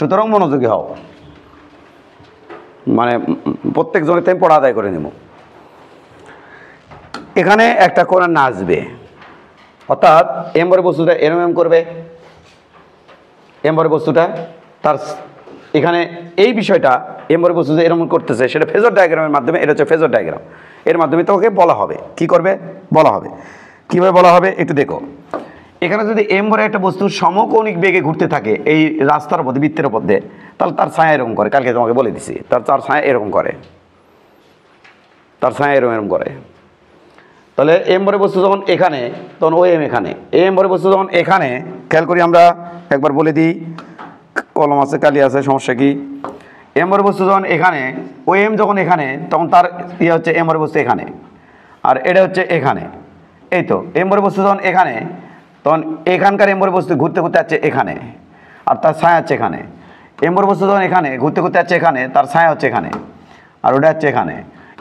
সুতরাং মনোযোগী হও, মানে প্রত্যেক জনের আমি পড়া আদায় করে নেব। এখানে একটা কোণ নাচবে, অর্থাৎ এমবরের বস্তুটা এরম করবে, এমবরের বস্তুটা তার এখানে এই বিষয়টা এমবরের বস্তু যে এরকম করতেছে সেটা ফেজর ডায়াগ্রামের মাধ্যমে, এটা হচ্ছে ফেজর ডায়াগ্রাম, এর মাধ্যমে তোমাকে বলা হবে। কি করবে বলা হবে, কীভাবে বলা হবে একটু দেখো। এখানে যদি এমবরে একটা বস্তু সমকৌণিক বেগে ঘুরতে থাকে এই রাস্তার পথে, বৃত্তের পথে, তাহলে তার ছায়া এরকম করে, কালকে তোমাকে বলে দিছি, তার ছায়া এরকম করে, তার ছায়া এরকম করে। তাহলে এমবরের বস্তু যখন এখানে, তখন ও এম এখানে, এমবরের বস্তু যখন এখানে, খেয়াল করি আমরা একবার বলে দিই, কলম আছে কালি আছে সমস্যা কি। এমবরের বস্তু যখন এখানে, ও এম যখন এখানে, তখন তার ইয়ে হচ্ছে এমবরের বস্তু এখানে, আর এটা হচ্ছে এখানে। এই তো এমবরের বস্তু যখন এখানে, তখন এখানকার এমবরের বস্তু ঘুরতে ঘুরতে যাচ্ছে এখানে, আর তার ছায়া হচ্ছে এখানে। এমবরের বস্তু যখন এখানে ঘুরতে ঘুরতে যাচ্ছে এখানে, তার ছায়া হচ্ছে এখানে, আর ওটা হচ্ছে এখানে।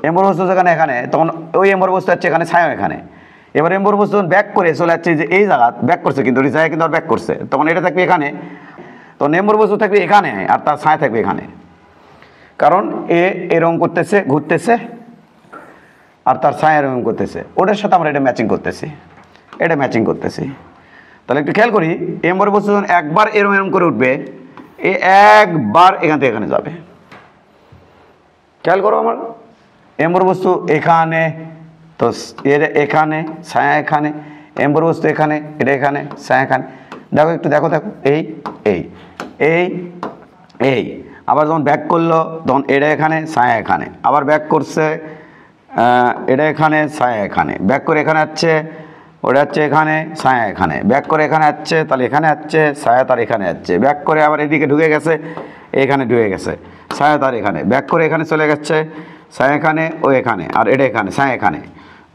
এমবর বস্তু যেখানে এখানে, তখন ওই এমবর বস্তু হচ্ছে এখানে, ছায়া এখানে। এবার এমবর বস্তু যখন ব্যাক করে চলে যাচ্ছে যে এই জায়গা ব্যাক করছে, কিন্তু ছায়া কিন্তু আর ব্যাক করছে, তখন এটা থাকবে এখানে, তখন এমবর বস্তু থাকবে এখানে, আর তার ছায়া থাকবে এখানে। কারণ এ এরকম করতেছে ঘুরতেছে, আর তার ছায়া এরকম করতেছে, ওটার সাথে আমরা এটা ম্যাচিং করতেছি, এটা ম্যাচিং করতেছি। তাহলে একটু খেয়াল করি, এমবর বস্তু যখন একবার এরম এরম করে উঠবে, এ একবার এখান থেকে এখানে যাবে। খেয়াল করো আমার, এমবর বস্তু এখানে, তো এর এখানে, ছায়া এখানে, এমবর বস্তু এখানে, এটা এখানে, ছায়া এখানে। দেখো একটু দেখো, দেখো এই এই এই এই আবার যখন ব্যাক করলো, তখন এটা এখানে, ছায়া এখানে, আবার ব্যাক করছে, এটা এখানে, ছায়া এখানে, ব্যাক করে এখানে আসছে, ওটা হচ্ছে এখানে, ছায়া এখানে, ব্যাক করে এখানে আসছে, তাহলে এখানে আসছে, ছায়া তার এখানে আসছে, ব্যাক করে আবার এদিকে ঢুকে গেছে, এখানে ঢুকে গেছে, ছায়া তার এখানে, ব্যাক করে এখানে চলে গেছে, ছায়া এখানে, ও এখানে, আর এটা এখানে, ছায়া এখানে,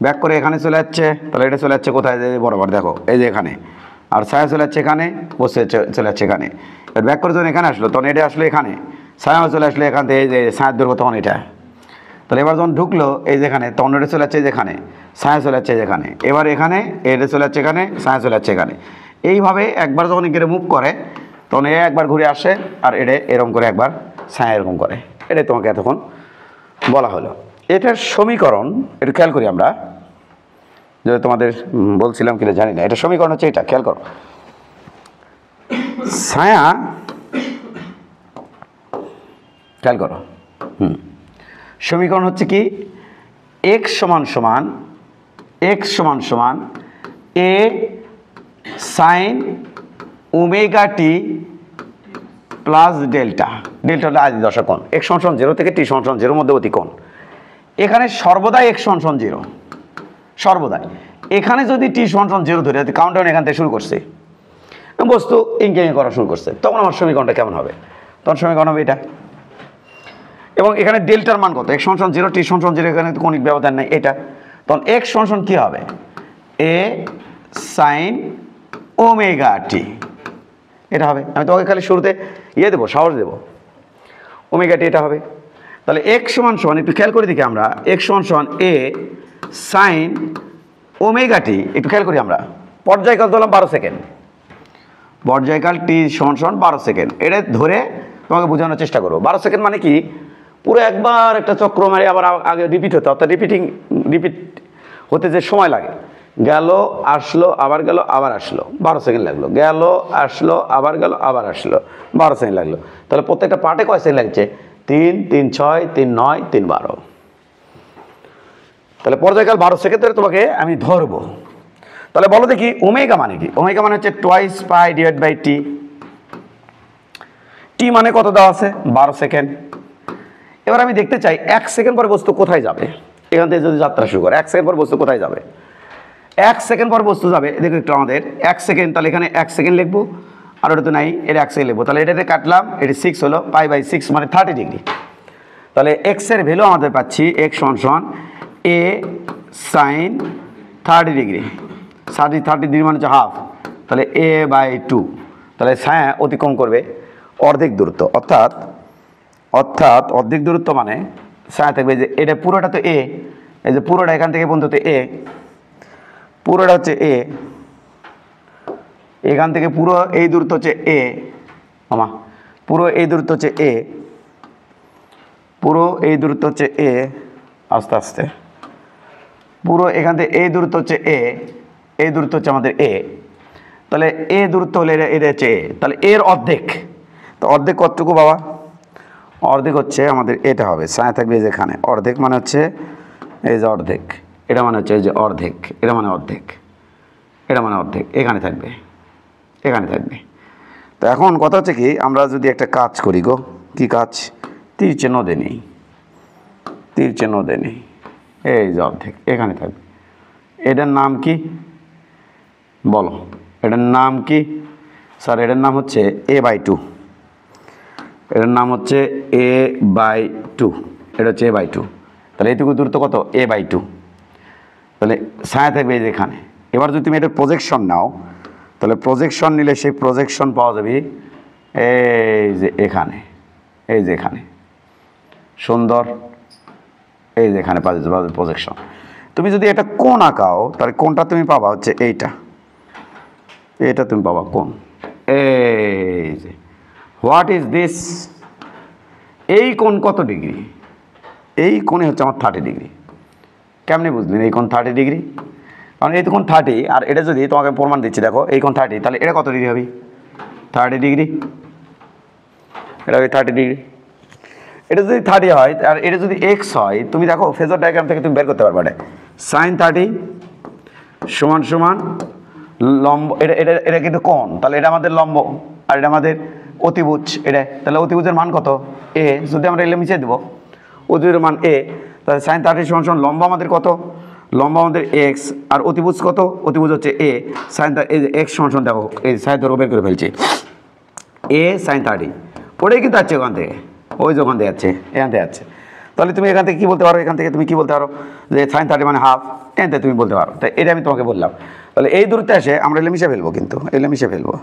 ব্যাক করে এখানে চলে যাচ্ছে, তাহলে এটা চলে যাচ্ছে কোথায়, বরাবর দেখো এই যে এখানে, আর ছায়া চলে যাচ্ছে এখানে, বসে চলে যাচ্ছে এখানে। এবার ব্যাক করে যখন এখানে আসলো, তখন এটা আসলো এখানে, ছায়াও চলে আসলো এখান থেকে, এই যে ছায়ার দৈর্ঘ্য তখন এটা। তাহলে এবার যখন ঢুকলো এই যেখানে, তখন এটা চলে যাচ্ছে যেখানে, ছায়া চলে যাচ্ছে যেখানে, এবার এখানে এটা চলে যাচ্ছে এখানে, ছায়া চলে যাচ্ছে এখানে। এইভাবে একবার যখন এখানে মুভ করে, তখন এ একবার ঘুরে আসে, আর এটা এরকম করে একবার ছায়া এরকম করে। এটাই তোমাকে এতক্ষণ বলা হলো। এটার সমীকরণ একটু খেয়াল করি আমরা, যদি তোমাদের বলছিলাম কিনা জানি না, এটা সমীকরণ হচ্ছে এটা, খেয়াল করো। ছায়া, খেয়াল করো, সমীকরণ হচ্ছে কি, এক্স সমান সমান, এক্স সমান সমান এ sign omega t plus delta, delta হলো আদি দশা কোণ, এক্স সমান সমান 0 থেকে টি সমান সমান 0 মধ্যবর্তী কোণ। এখানে সর্বদাই এক্স সমান সমান 0, সর্বদাই। এখানে যদি টি সমান সমান 0 ধরে, কাউন্টডাউন এখান থেকে শুরু করছে, বস্তু ইঙ্কিং করা শুরু করছে, তখন আমার সমীকরণটা কেমন হবে, তখন সমীকরণ হবে এটা। এবং এখানে ডেল্টার মান কত, এক্স সমান সমান 0, টি সমান সমান 0, এখানে কৌণিক ব্যবধান নাই এটা, তখন এক্স সমান সমান কী হবে, এ সাইন ওমেগা টি, এটা হবে। আমি তোমাকে খালি শুরুতে ইয়ে দেবো, সাহস দেবো, ওমেগা টি এটা হবে। তাহলে এক্স সমান সমান, একটু খেয়াল করে দেখি আমরা, এক্স সমান সমান এ সাইন ওমেগা টি, একটু খেয়াল করি আমরা, পর্যায়কাল ধরলাম 12 সেকেন্ড, পর্যায়কাল টি সমান সমান 12 সেকেন্ড, এটা ধরে তোমাকে বোঝানোর চেষ্টা করো। 12 সেকেন্ড মানে কি, পুরো একবার একটা চক্র মারে আবার আগে রিপিট হতে, অর্থাৎ রিপিট হতে যে সময় লাগে, গেল আসলো আবার গেল আবার আসলো, 12 সেকেন্ড লাগলো, গেল আসলো আবার গেল আবার আসলো, 12 সেকেন্ড লাগলো। তাহলে প্রত্যেকটা পার্টে কয় সেকেন্ড লাগছে, 3, 3, 6, 3, 9, 3, 12। তাহলে পর্যায়কাল 12 সেকেন্ড ধরে তোমাকে আমি ধরবো। তাহলে বলো দেখি ওমেগা মানে কি, ওমেগা মানে হচ্ছে টোয়াইস পাই ডিভাইড বাই টি, টি মানে কত দেওয়া আছে, 12 সেকেন্ড। এবার আমি দেখতে চাই 1 সেকেন্ড পর বস্তু কোথায় যাবে, এখান থেকে যদি যাত্রা শুরু করে 1 সেকেন্ড পর বস্তু কোথায় যাবে, 1 সেকেন্ড পর বস্তু যাবে, দেখো একটু আমাদের 1 সেকেন্ড, তাহলে এখানে 1 সেকেন্ড লিখবো, আর ওটা তো নাই, এটা 1 সেকেন্ড লিখবো, তাহলে এটাতে কাটলাম, এটি 6 হলো, পাই বাই 6 মানে 30 ডিগ্রি। তাহলে এক্স এর ভ্যালু আমাদের পাচ্ছি এক্স সমান সমান এ সাইন 30 ডিগ্রি, 30 ডিগ্রি মানে হচ্ছে হাফ, তাহলে এ বাই 2, তাহলে ছায়া অতিক্রম করবে অর্ধেক দূরত্ব, অর্থাৎ অর্ধেক দূরত্ব মানে ছায়া থাকবে যে এটা পুরোটা তো এ, এই যে পুরোটা এখান থেকে পর্যন্ত এ, পুরোটা হচ্ছে এ, এখান থেকে পুরো এই দূরত্ব হচ্ছে এ, আমা পুরো এই দূরত্ব হচ্ছে এ, পুরো এই দূরত্ব হচ্ছে এ, আস্তে আস্তে পুরো এখান থেকে এই দূরত্ব হচ্ছে এ, এই দূরত্ব হচ্ছে আমাদের এ। তাহলে এ দূরত্ব হলে এটা হচ্ছে এ, তাহলে এর অর্ধেক। তো অর্ধেক কতটুকু বাবা? অর্ধেক হচ্ছে আমাদের এটা হবে, সায়া থাকবে এই যেখানে, অর্ধেক মানে হচ্ছে এই যে অর্ধেক, এটা মানে হচ্ছে এই যে অর্ধেক, এটা মানে অর্ধেক, এটা মানে অর্ধেক, এখানে থাকবে, এখানে থাকবে। তো এখন কথা হচ্ছে কি, আমরা যদি একটা কাজ করি গো, কি কাজ? তীর চিহ্ন দে নেই, তীর চিহ্ন দে নেই, এই যে অর্ধেক এখানে থাকবে। এটার নাম কি বলো? এটার নাম কি স্যার? এটার নাম হচ্ছে a/2, এটার নাম হচ্ছে a/2, এটা হচ্ছে a/2। তাহলে এইটুকু দূরত্ব কত? a/2। তাহলে ছায়া থাকবে এই যে এখানে। এবার যদি তুমি এটার প্রজেকশন নাও, তাহলে প্রজেকশন নিলে সেই প্রজেকশন পাওয়া যাবে এই যে এখানে, এই যে এখানে, সুন্দর, এই যে এখানে পাওয়া যাবে প্রজেকশন। তুমি যদি এটা কোণ আঁকাও, তাহলে কোণটা তুমি পাবা হচ্ছে এইটা, এটা তুমি পাবা কোণ, এই যে হোয়াট ইজ দিস, এই কোণ কত ডিগ্রি? এই কোণে হচ্ছে আমার 30 ডিগ্রি। কেমনে বুঝলেন এই কোণ 30 ডিগ্রি? কারণ এই তো কোণ 30, আর এটা যদি তোমাকে প্রমাণ দিচ্ছি, দেখো এই কোণ 30, তাহলে এটা কত ডিগ্রি হবে? 30 ডিগ্রি, এটা হবে 30 ডিগ্রি। এটা যদি 30 হয় আর এটা যদি এক্স হয়, তুমি দেখো ফেজর ডায়াগ্রাম থেকে তুমি বের করতে পারবে। এটা সাইন 30 সমান সমান লম্ব, এটা এটা এটা কিন্তু কোণ, তাহলে এটা আমাদের লম্ব আর এটা আমাদের অতিভুজ। এটা তাহলে অতিভুজের মান কত? এ। যদি আমরা এলে মিশিয়ে দেবো, অতিভুজের মান এ, তাহলে সাইন 30 সমান সমান লম্ব আমাদের কত? লম্ব আমাদের এক্স, আর অতিভুজ কত? অতিভুজ হচ্ছে এ। সাইন এই যে এক্স সমান সমান দেখো, এই সাইন ধরো বের করে ফেলছি, এ সাইন 30, ওটাই কিন্তু আছে ওখান থেকে, ওই যে ওখান থেকে যাচ্ছে, এখান থেকে যাচ্ছে। তাহলে তুমি এখান থেকে কী বলতে পারো? এখান থেকে তুমি কী বলতে পারো? যে সাইন 30 মানে হাফ, এখান থেকে তুমি বলতে পারো। তাই এটা আমি তোমাকে বললাম। তাহলে এই দূরত্বে এসে আমরা এলে মিশে ফেলবো, কিন্তু এলে মিশে ফেলবো,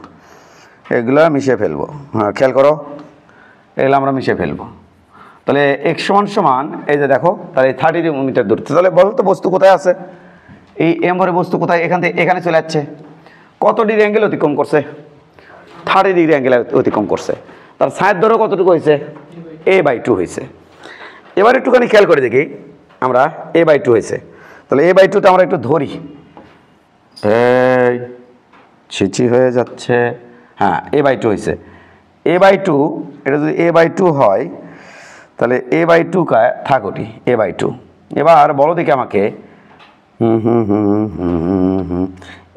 এগুলো মিশিয়ে ফেলবো। হ্যাঁ, খেয়াল করো, এগুলো আমরা মিশিয়ে ফেলবো। তাহলে এক্স সমান সমান এই যে দেখো, তাহলে 30 মিটার দূরত্ব। তাহলে বলো তো বস্তু কোথায় আছে? এই এম ভরে বস্তু কোথায়? এখান থেকে এখানে চলে যাচ্ছে। কত ডিগ্রি অ্যাঙ্গেল অতিক্রম করছে? 30 ডিগ্রি অ্যাঙ্গেল অতিক্রম করছে। তার সাইড ধরো কতটুকু হয়েছে? a/2 হয়েছে। এবার একটুখানি খেয়াল করে দেখি আমরা, a/2 হয়েছে। তাহলে a/2টা আমরা একটু ধরি, এই ছিচি হয়ে যাচ্ছে, হ্যাঁ a/2 হয়েছে। a/2, এটা যদি a/2 হয়, তাহলে a/2 থাকোটি a/2। এবার বলো দেখি আমাকে,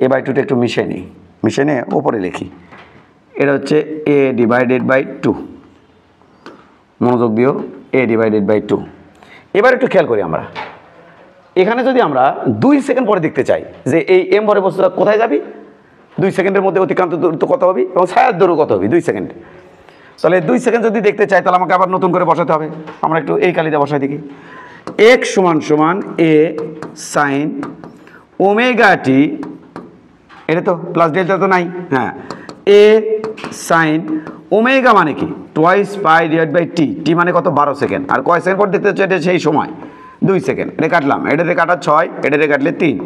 a/2টা একটু মিশে নিই, মিশে নিয়ে ওপরে লিখি, এটা হচ্ছে a/2, মনোযোগ দিও, a/2। এবার একটু খেয়াল করি আমরা, এখানে যদি আমরা 2 সেকেন্ড পরে দেখতে চাই যে এই এম ভরে বস্তুটা কোথায় যাবি, 2 সেকেন্ডের মধ্যে অতিক্রান্ত দূরত্ব কত হবে এবং ছায়ার দূরত্ব কত হবে 2 সেকেন্ড। তাহলে 2 সেকেন্ড যদি দেখতে চাই, তাহলে আমাকে আবার নতুন করে বসাতে হবে। আমরা একটু এই কালিতে বসাই দেখি, এক্স সমান সমান এ সাইন ওমেগা টি, এটা তো প্লাস ডেল্টা তো নাই, হ্যাঁ, এ সাইন ওমেগা মানে কি? টোয়াইস পাই ডিভাইড বাই টি, টি মানে কত? 12 সেকেন্ড। আর কয় সেকেন্ড পর দেখতে হচ্ছে? এটা সেই সময় 2 সেকেন্ড। এটা কাটলাম, এটাতে কাটা 6, এটাতে কাটলে 3,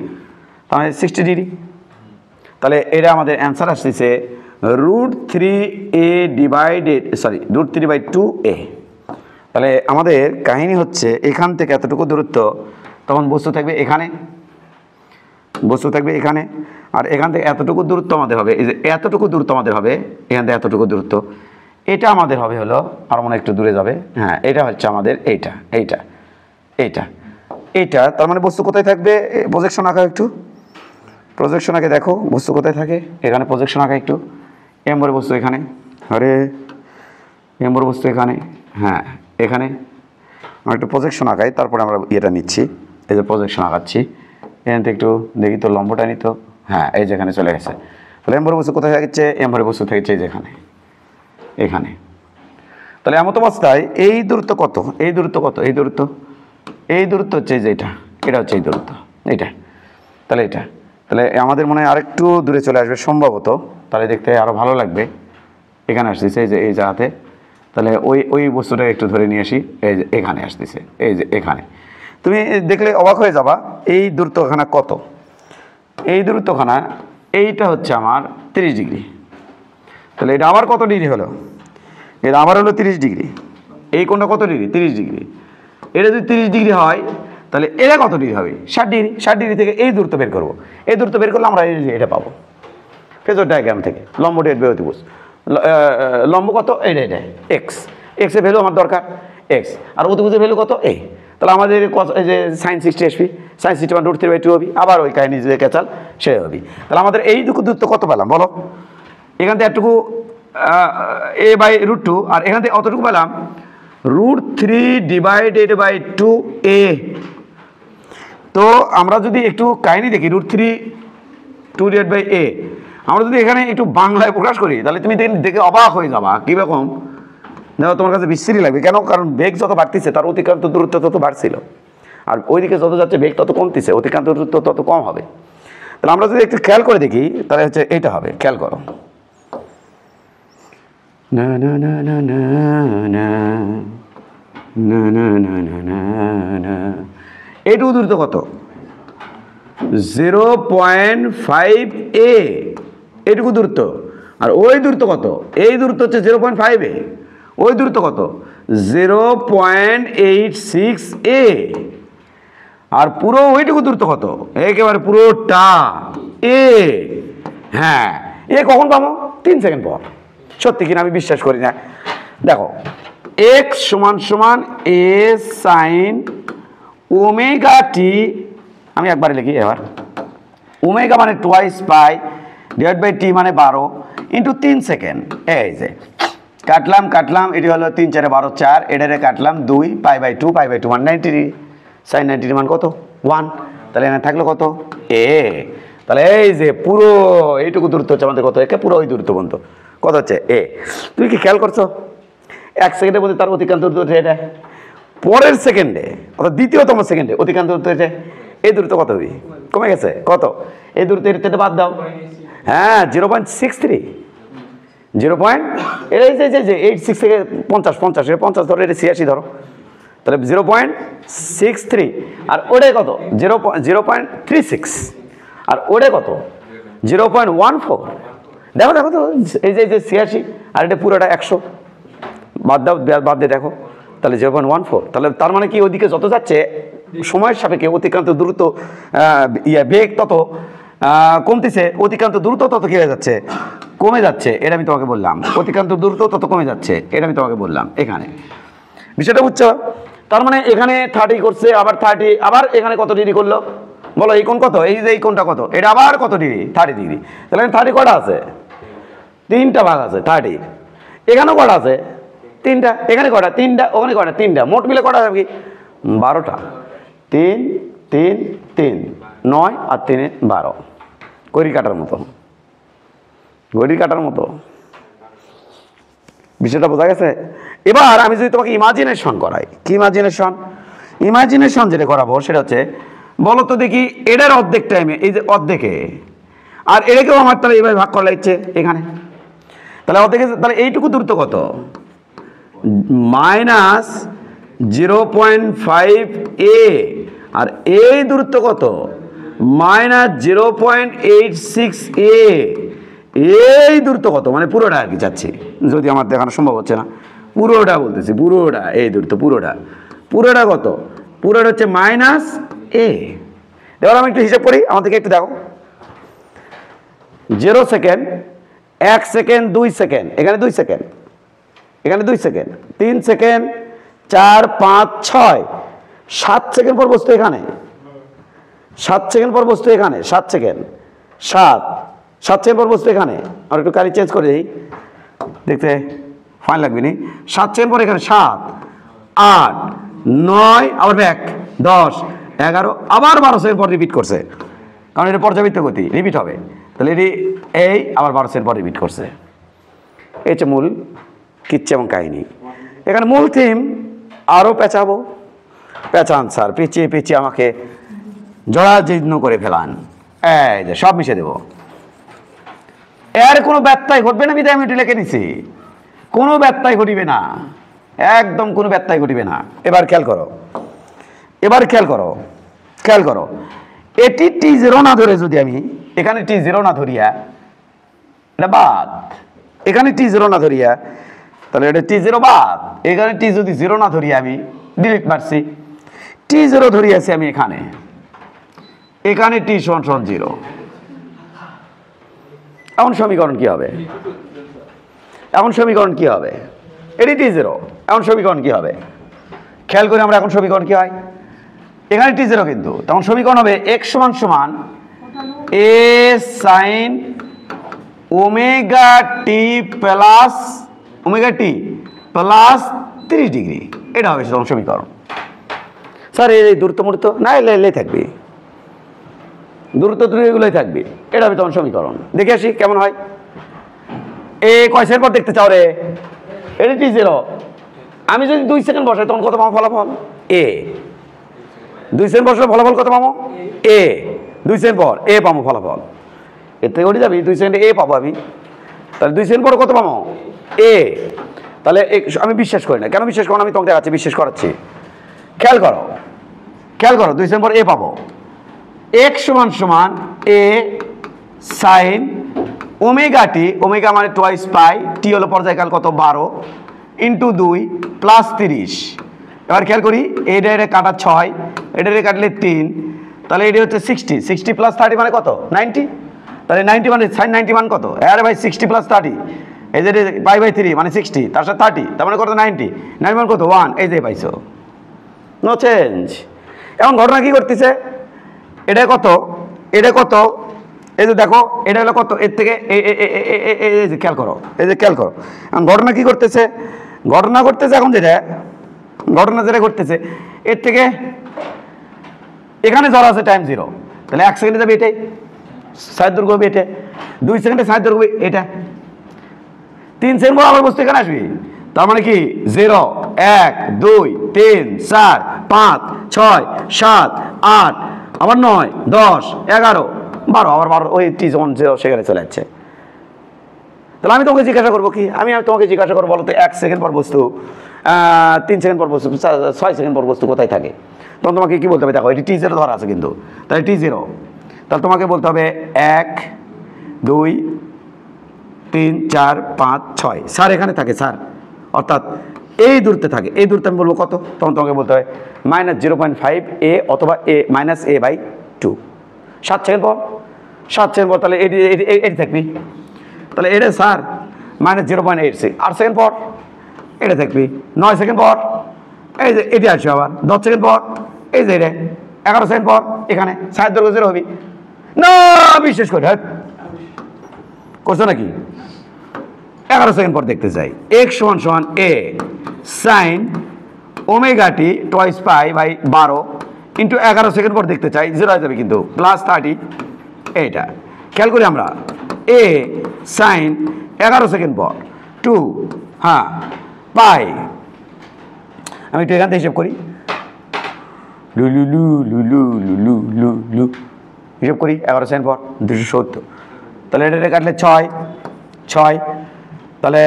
তাহলে 60 ডিগ্রি। তাহলে এটা আমাদের অ্যান্সার আসতেছে √3a ডিভাইডেড, √3/2a। তাহলে আমাদের কাহিনী হচ্ছে এখান থেকে এতটুকু দূরত্ব, তখন বস্তু থাকবে এখানে, বস্তু থাকবে এখানে, আর এখান থেকে এতটুকু দূরত্ব আমাদের হবে, এই যে এতটুকু দূরত্ব আমাদের হবে, এখান থেকে এতটুকু দূরত্ব, এটা আমাদের হবে হলো, আর মনে একটু দূরে যাবে, হ্যাঁ, এটা হচ্ছে আমাদের এইটা, এইটা, এইটা, এইটা। তার মানে বস্তু কোথায় থাকবে? প্রজেকশন আঁকা একটু, প্রজেকশন আঁকে দেখো বস্তু কোথায় থাকে। এখানে প্রজেকশন আঁকা একটু, এম্বর বস্তু এখানে, আরে এম্বর বস্তু এখানে, হ্যাঁ এখানে। আমরা একটু প্রজেকশন আঁকাই, তারপরে আমরা ইয়েটা নিচ্ছি, এই যে প্রজেকশন আঁকাচ্ছি। এখান থেকে একটু দেখি তো লম্বটা নিত, হ্যাঁ এই যেখানে চলে গেছে। তাহলে এম্বর বস্তু কোথায় থাকছে? এম্বর বস্তু থাকছে যেখানে, এখানে। তাহলে এমত অবস্থায় এই দূরত্ব কত? এই দূরত্ব কত? এই দূরত্ব, এই দূরত্ব হচ্ছে এই যে এটা হচ্ছে এই দূরত্ব, এইটা। তাহলে এটা, তাহলে আমাদের মনে হয় আরেকটু দূরে চলে আসবে সম্ভবত, তাহলে দেখতে আরও ভালো লাগবে। এখানে আসতেছে এই যে এই জায়গাতে, তাহলে ওই বস্তুটাকে একটু ধরে নিয়ে আসি, এই যে এখানে আসতেছে, এই যে এখানে। তুমি দেখলে অবাক হয়ে যাবা এই দূরত্বখানা কত। এই দূরত্বখানা এইটা হচ্ছে আমার 30 ডিগ্রি। তাহলে এটা আবার কত ডিগ্রি হলো? এটা আমার হলো 30 ডিগ্রি, এই কোণটা কত ডিগ্রি? 30 ডিগ্রি। এটা যদি 30 ডিগ্রি হয় তাহলে এটা কত ডিগ্রি হবে? 60 ডিগ্রি। 60 ডিগ্রি থেকে এই দূরত্ব বের করবো, এই দূরত্ব বের করলে আমরা এটা পাবো ফেজর ডায়াগ্রাম থেকে। লম্ব ডেট অতিভুজ লম্ব কত? এটা এক্স, এক্সের ভ্যালু আমার দরকার এক্স, আর অতিভুজের ভ্যালু কত? এ। তাহলে আমাদের এই যে sin 60 আসবি, sin 60 √3/2 হবি, আবার ওই কাহিনী যে ক্যাচাল সে হবি। তাহলে আমাদের এইটুকু দূরত্ব কত পেলাম বলো? এখান থেকে একটুকু a/√2, আর এখান থেকে অতটুকু পেলাম √3/2a। তো আমরা যদি একটু কাহিনী দেখি √3/2a, আমরা যদি এখানে একটু বাংলায় প্রকাশ করি তাহলে তুমি দেখে অবাক হয়ে যাবা কীরকম। দেখো তোমার কাছে বিশ্রী লাগবে, কেন? কারণ বেগ যত বাড়তিছে তার অতিক্রান্ত দূরত্ব তত বাড়ছিল, আর ওইদিকে যত যাচ্ছে বেগ তত কমতিছে, অতিক্রান্ত দূরত্ব তত কম হবে। তাহলে আমরা যদি একটু খেয়াল করে দেখি তাহলে হচ্ছে এইটা হবে, খেয়াল করো। না না না না না না না না না না না না, এইটুকু দূরত্ব কত? 0.5a, এইটুকু দূরত্ব। আর ওই দূরত্ব কত? এই দূরত্ব হচ্ছে 0.5a, ওই দূরত্ব কত? 0.86a। আর পুরো ওইটুকু দূরত্ব কত? একেবারে পুরোটা এ। হ্যাঁ, এ কখন পাবো? 3 সেকেন্ড পর। সত্যি কিনা আমি বিশ্বাস করি না। দেখো x = a sin ω t, আমি একবারে লিখি এবার, ওমেগা মানে টোয়াইস পাই / t মানে 12 × 3 সেকেন্ড। এই যে কাটলাম, এটি হলো 3 4 12 4, এটারে কাটলাম 2 π/2 মানে 90 ডিগ্রি, sin 90 মান কত? 1। তাহলে এখানে থাকলো কত? a। তাহলে এই যে পুরো এইটুকু দূরত্ব হচ্ছে আমাদের কত? একে পুরো ওই দূরত্ব পর্যন্ত কত হচ্ছে? a। তুমি কি খেয়াল করছো 1 সেকেন্ডের মধ্যে তার অতিক্রান্ত দূরত্ব এটা, পরের সেকেন্ডে অর্থাৎ দ্বিতীয়তম সেকেন্ডে অতিক্রান্ত দূরত্ব এটা, এই দূরত্ব কত হবে? কমে গেছে কত? এই দূরত্ব এটা বাদ দাও। হ্যাঁ 0.63, 0.86 থেকে 50 এটা 50 ধরো, এটা 86 ধরো, তাহলে 0.63। আর ওটাই কত? 0.36। আর ওটাই কত? 0.14। দেখো তো এই যে 86 আর এটা পুরোটা 100, বাদ দাও, বাদ দিয়ে দেখো, তাহলে 0.14। তাহলে তার মানে কি ওইদিকে যত যাচ্ছে সময়ের সাপেক্ষে অতিক্রান্ত দূরত্ব বেগ তত কমতেছে, অতিক্রান্ত দূরত্ব তত কি হয়ে যাচ্ছে? কমে যাচ্ছে। এটা আমি তোমাকে বললাম, অতিক্রান্ত দূরত্ব তত কমে যাচ্ছে, এটা আমি তোমাকে বললাম। এখানে বিষয়টা বুঝছো? তার মানে এখানে 30 করছে, আবার 30, আবার এখানে কত ডিগ্রি করলো বলো? এই কোণ কত? এই যে এই কোণটা কত? এটা আবার কত ডিগ্রি? 30 ডিগ্রি। তাহলে 30 কটা আছে? 3টা ভাগ আছে 30। এখানেও কটা আছে? 3টা। এখানে কটা? 3টা। ওখানে কটা? 3টা। মোট মিলে কটা হবে কি? 12টা। 3 3 3 9 আর 3 12, ঘড়ি কাটার মতো, ঘড়ি কাটার মতো। বিষয়টা বোঝা গেছে? এবার আমি যদি তোমাকে ইমাজিনেশন করাই, কি ইমাজিনেশন যেটা করাবো সেটা হচ্ছে, বলো তো দেখি এটার অর্ধেক টাইমে, এই যে অর্ধেকে, আর এটাকেও আমার তাহলে এইভাবে ভাগ করা লাগছে এখানে, তাহলে অর্ধেকে, তাহলে এইটুকু দূরত্ব কত? -0.5a। আর এই দূরত্ব কত? -0.86a। এই দূরত্ব কত? মানে পুরোটা আর কি চাচ্ছি, যদি আমার দেখানো সম্ভব হচ্ছে না, পুরোটা বলতেছি, পুরোটা এই দূরত্ব, পুরোটা কত? পুরোটা হচ্ছে -a। এবার আমি একটু হিসাব করি, আমাদেরকে একটু দেখো। 0 সেকেন্ড, 1 সেকেন্ড, 2 সেকেন্ড, এখানে 2 সেকেন্ড, এখানে 2 সেকেন্ড, 3 সেকেন্ড, 4 5 6 7 সেকেন্ড পর বস্তু এখানে, 7 সেকেন্ড পর বস্তু এখানে, 7 সেকেন্ড, 7 সেকেন্ড পর বস্তু এখানে। আর একটু কালি চেঞ্জ করে দিই, দেখতে ফাইন লাগবে নি। 7 সেকেন্ড পর এখানে, 7 8 9, আবার ব্যাক 10 11, আবার 12 সেকেন্ড পর রিপিট করছে, কারণ এটা পর্যাবৃত্ত গতি, রিপিট হবে। তাহলে এটি এই আবার 12 সেকেন্ড পর রিপিট করছে। এই হচ্ছে মূল কিচ্ছা এবং কাহিনী। এখানে মূল থিম আরও পেঁচাবো, পেঁচান স্যার, পেঁচিয়ে আমাকে জড়াজীর্ণ করে ফেলান, এই যে সব মিশে দেব। এর কোনো ব্যত্যয় ঘটবে না, বিধায় আমি এটি লিখে নিছি, কোনো ব্যত্যয় ঘটিবে না, একদম কোনো ব্যত্যয় ঘটিবে না। এবার খেয়াল করো, এটি T0 না ধরে যদি আমি এখানে T0 না ধরিয়া, এটা বাদ, এখানে T0 না ধরিয়া তাহলে এটা t0 বাদ। এখানে t যদি 0 না ধরি আমি ডিরেক্ট মারছি, t0 ধরি আছি আমি এখানে, এখানে t সমান 0। এখন সমীকরণ কি হবে? এখন সমীকরণ কি হবে? এটি t0, এখন সমীকরণ কি হবে? খেয়াল করি আমরা এখন সমীকরণ কি হয়, এখানে t0 কিন্তু, তখন সমীকরণ হবে x সমান সমান a sin omega t plus omega t plus 30 degree, এটা হবে তখন সমীকরণ। স্যার এই দূরত্ব মুহূর্ত না এলে থাকবে, দূরত্ব এগুলোই থাকবে, এটা হবে তখন সমীকরণ। দেখে আসি কেমন হয়। এ কয় সেকেন্ড পর দেখতে চাও রে? এটা t0, আমি যদি 2 সেকেন্ড বসাই তখন কত পাবো ফলাফল? এ। 2 সেকেন্ড বসলে ফলাফল কত পাবো? এ। 2 সেকেন্ড পর এ পাবো ফলাফল, এর থেকে উঠে যাবি 2 সেকেন্ডে এ পাবো আমি, তাহলে 2 সেকেন্ড পর কত পাবো? এ। তাহলে আমি বিশ্বাস করি না, কেন বিশ্বাস করো? আমি তোমাকে দেখাচ্ছি, বিশ্বাস করাচ্ছি। খেয়াল করো, খেয়াল করো, 2 সেকেন্ড পর এ পাবো। x সমান সমান এ সাইন ওমেগা টি, ওমেগা মানে টোয়াইস পাই, টি হলো পর্যায়কাল কত 12 ইন্টু 2 প্লাস 30। এবার খেয়াল করি, এটা কাটা 6, এটা কাটলে 3, তাহলে এটা হচ্ছে 60, 60 প্লাস 30 মানে কত? 90। তাহলে 90 মানে সাইন 90 মান কত? আরে ভাই 60 প্লাস 30, এই যে পাই বাই 3 মানে 60, তার সাথে 30, তার মানে কত? 90। 90 মানে কত? 1, এই যে পাইছো, নো চেঞ্জ। এখন ঘটনা কি করতেছে? এটা কত, এটা কত, এই যে দেখো এটা হলো কত, এর থেকে এই যে খেয়াল করো, এই যে খেয়াল করো, এখন ঘটনা কি করতেছে? ঘটনা করতেছে এখন ঘটনা যেটা ঘটতেছে, এর থেকে এখানে ধরা আছে টাইম 0, তাহলে 1 সেকেন্ডে যাবে এটাই, 60 দৈর্ঘ্য হবে এটা, 2 সেকেন্ডে 60 দৈর্ঘ্য এটা, 3 সেকেন্ড পর আবার বস্তু এখানে আসবি, তার মানে কি 0 1 2 3 4 5 6 7 8 আবার 9 10 11 12 আবার 12, ওই টি যখন 0 সেখানে চলে যাচ্ছে। তাহলে আমি তোমাকে জিজ্ঞাসা করবো কি? আমি তোমাকে জিজ্ঞাসা করবো, বলো তো 1 সেকেন্ড পর বস্তু, 3 সেকেন্ড পর বস্তু, 6 সেকেন্ড পর বস্তু কোথায় থাকে? তখন তোমাকে কি বলতে হবে? দেখো এটি t0 ধরা আছে কিন্তু, তাহলে t0, তাহলে তোমাকে বলতে হবে 1 2 3 4 5 6, স্যার এখানে থাকে স্যার, অর্থাৎ এই দূরত্বে থাকে, এই দূরত্বে আমি বলবো কত? তখন তোমাকে বলতে হবে -0.5 a অথবা a-a/2। 7 সেকেন্ড পর, 7 সেকেন্ড পর তাহলে এটি থাকবি, তাহলে এটা স্যার -0.86। 8 সেকেন্ড পর এটা থাকবি, 9 সেকেন্ড পর এই যে এটি আসবে, আবার 10 সেকেন্ড পর এই যে এটা, 11 সেকেন্ড পর এখানে 60 দৈর্ঘ্য 0 হবি না, বিশ্বাস করি করছো নাকি? 11 সেকেন্ড পর দেখতে চাই, x সমান সমান a sine omega t twice pi by 12 into 11 second পর দেখতে চাই, 0 হয়ে যাবে কিন্তু, প্লাস 30। এইটা খেয়াল করি আমরা, a সাইন 11 সেকেন্ড পর 2, হ্যাঁ পাই, আমি একটু এখান থেকে হিসেব করি, লুলু লু লুলু লুলু লু লু হিসেব করি, 11 সেকেন্ড পর 270, তাহলে এটা কাটলে 6, তাহলে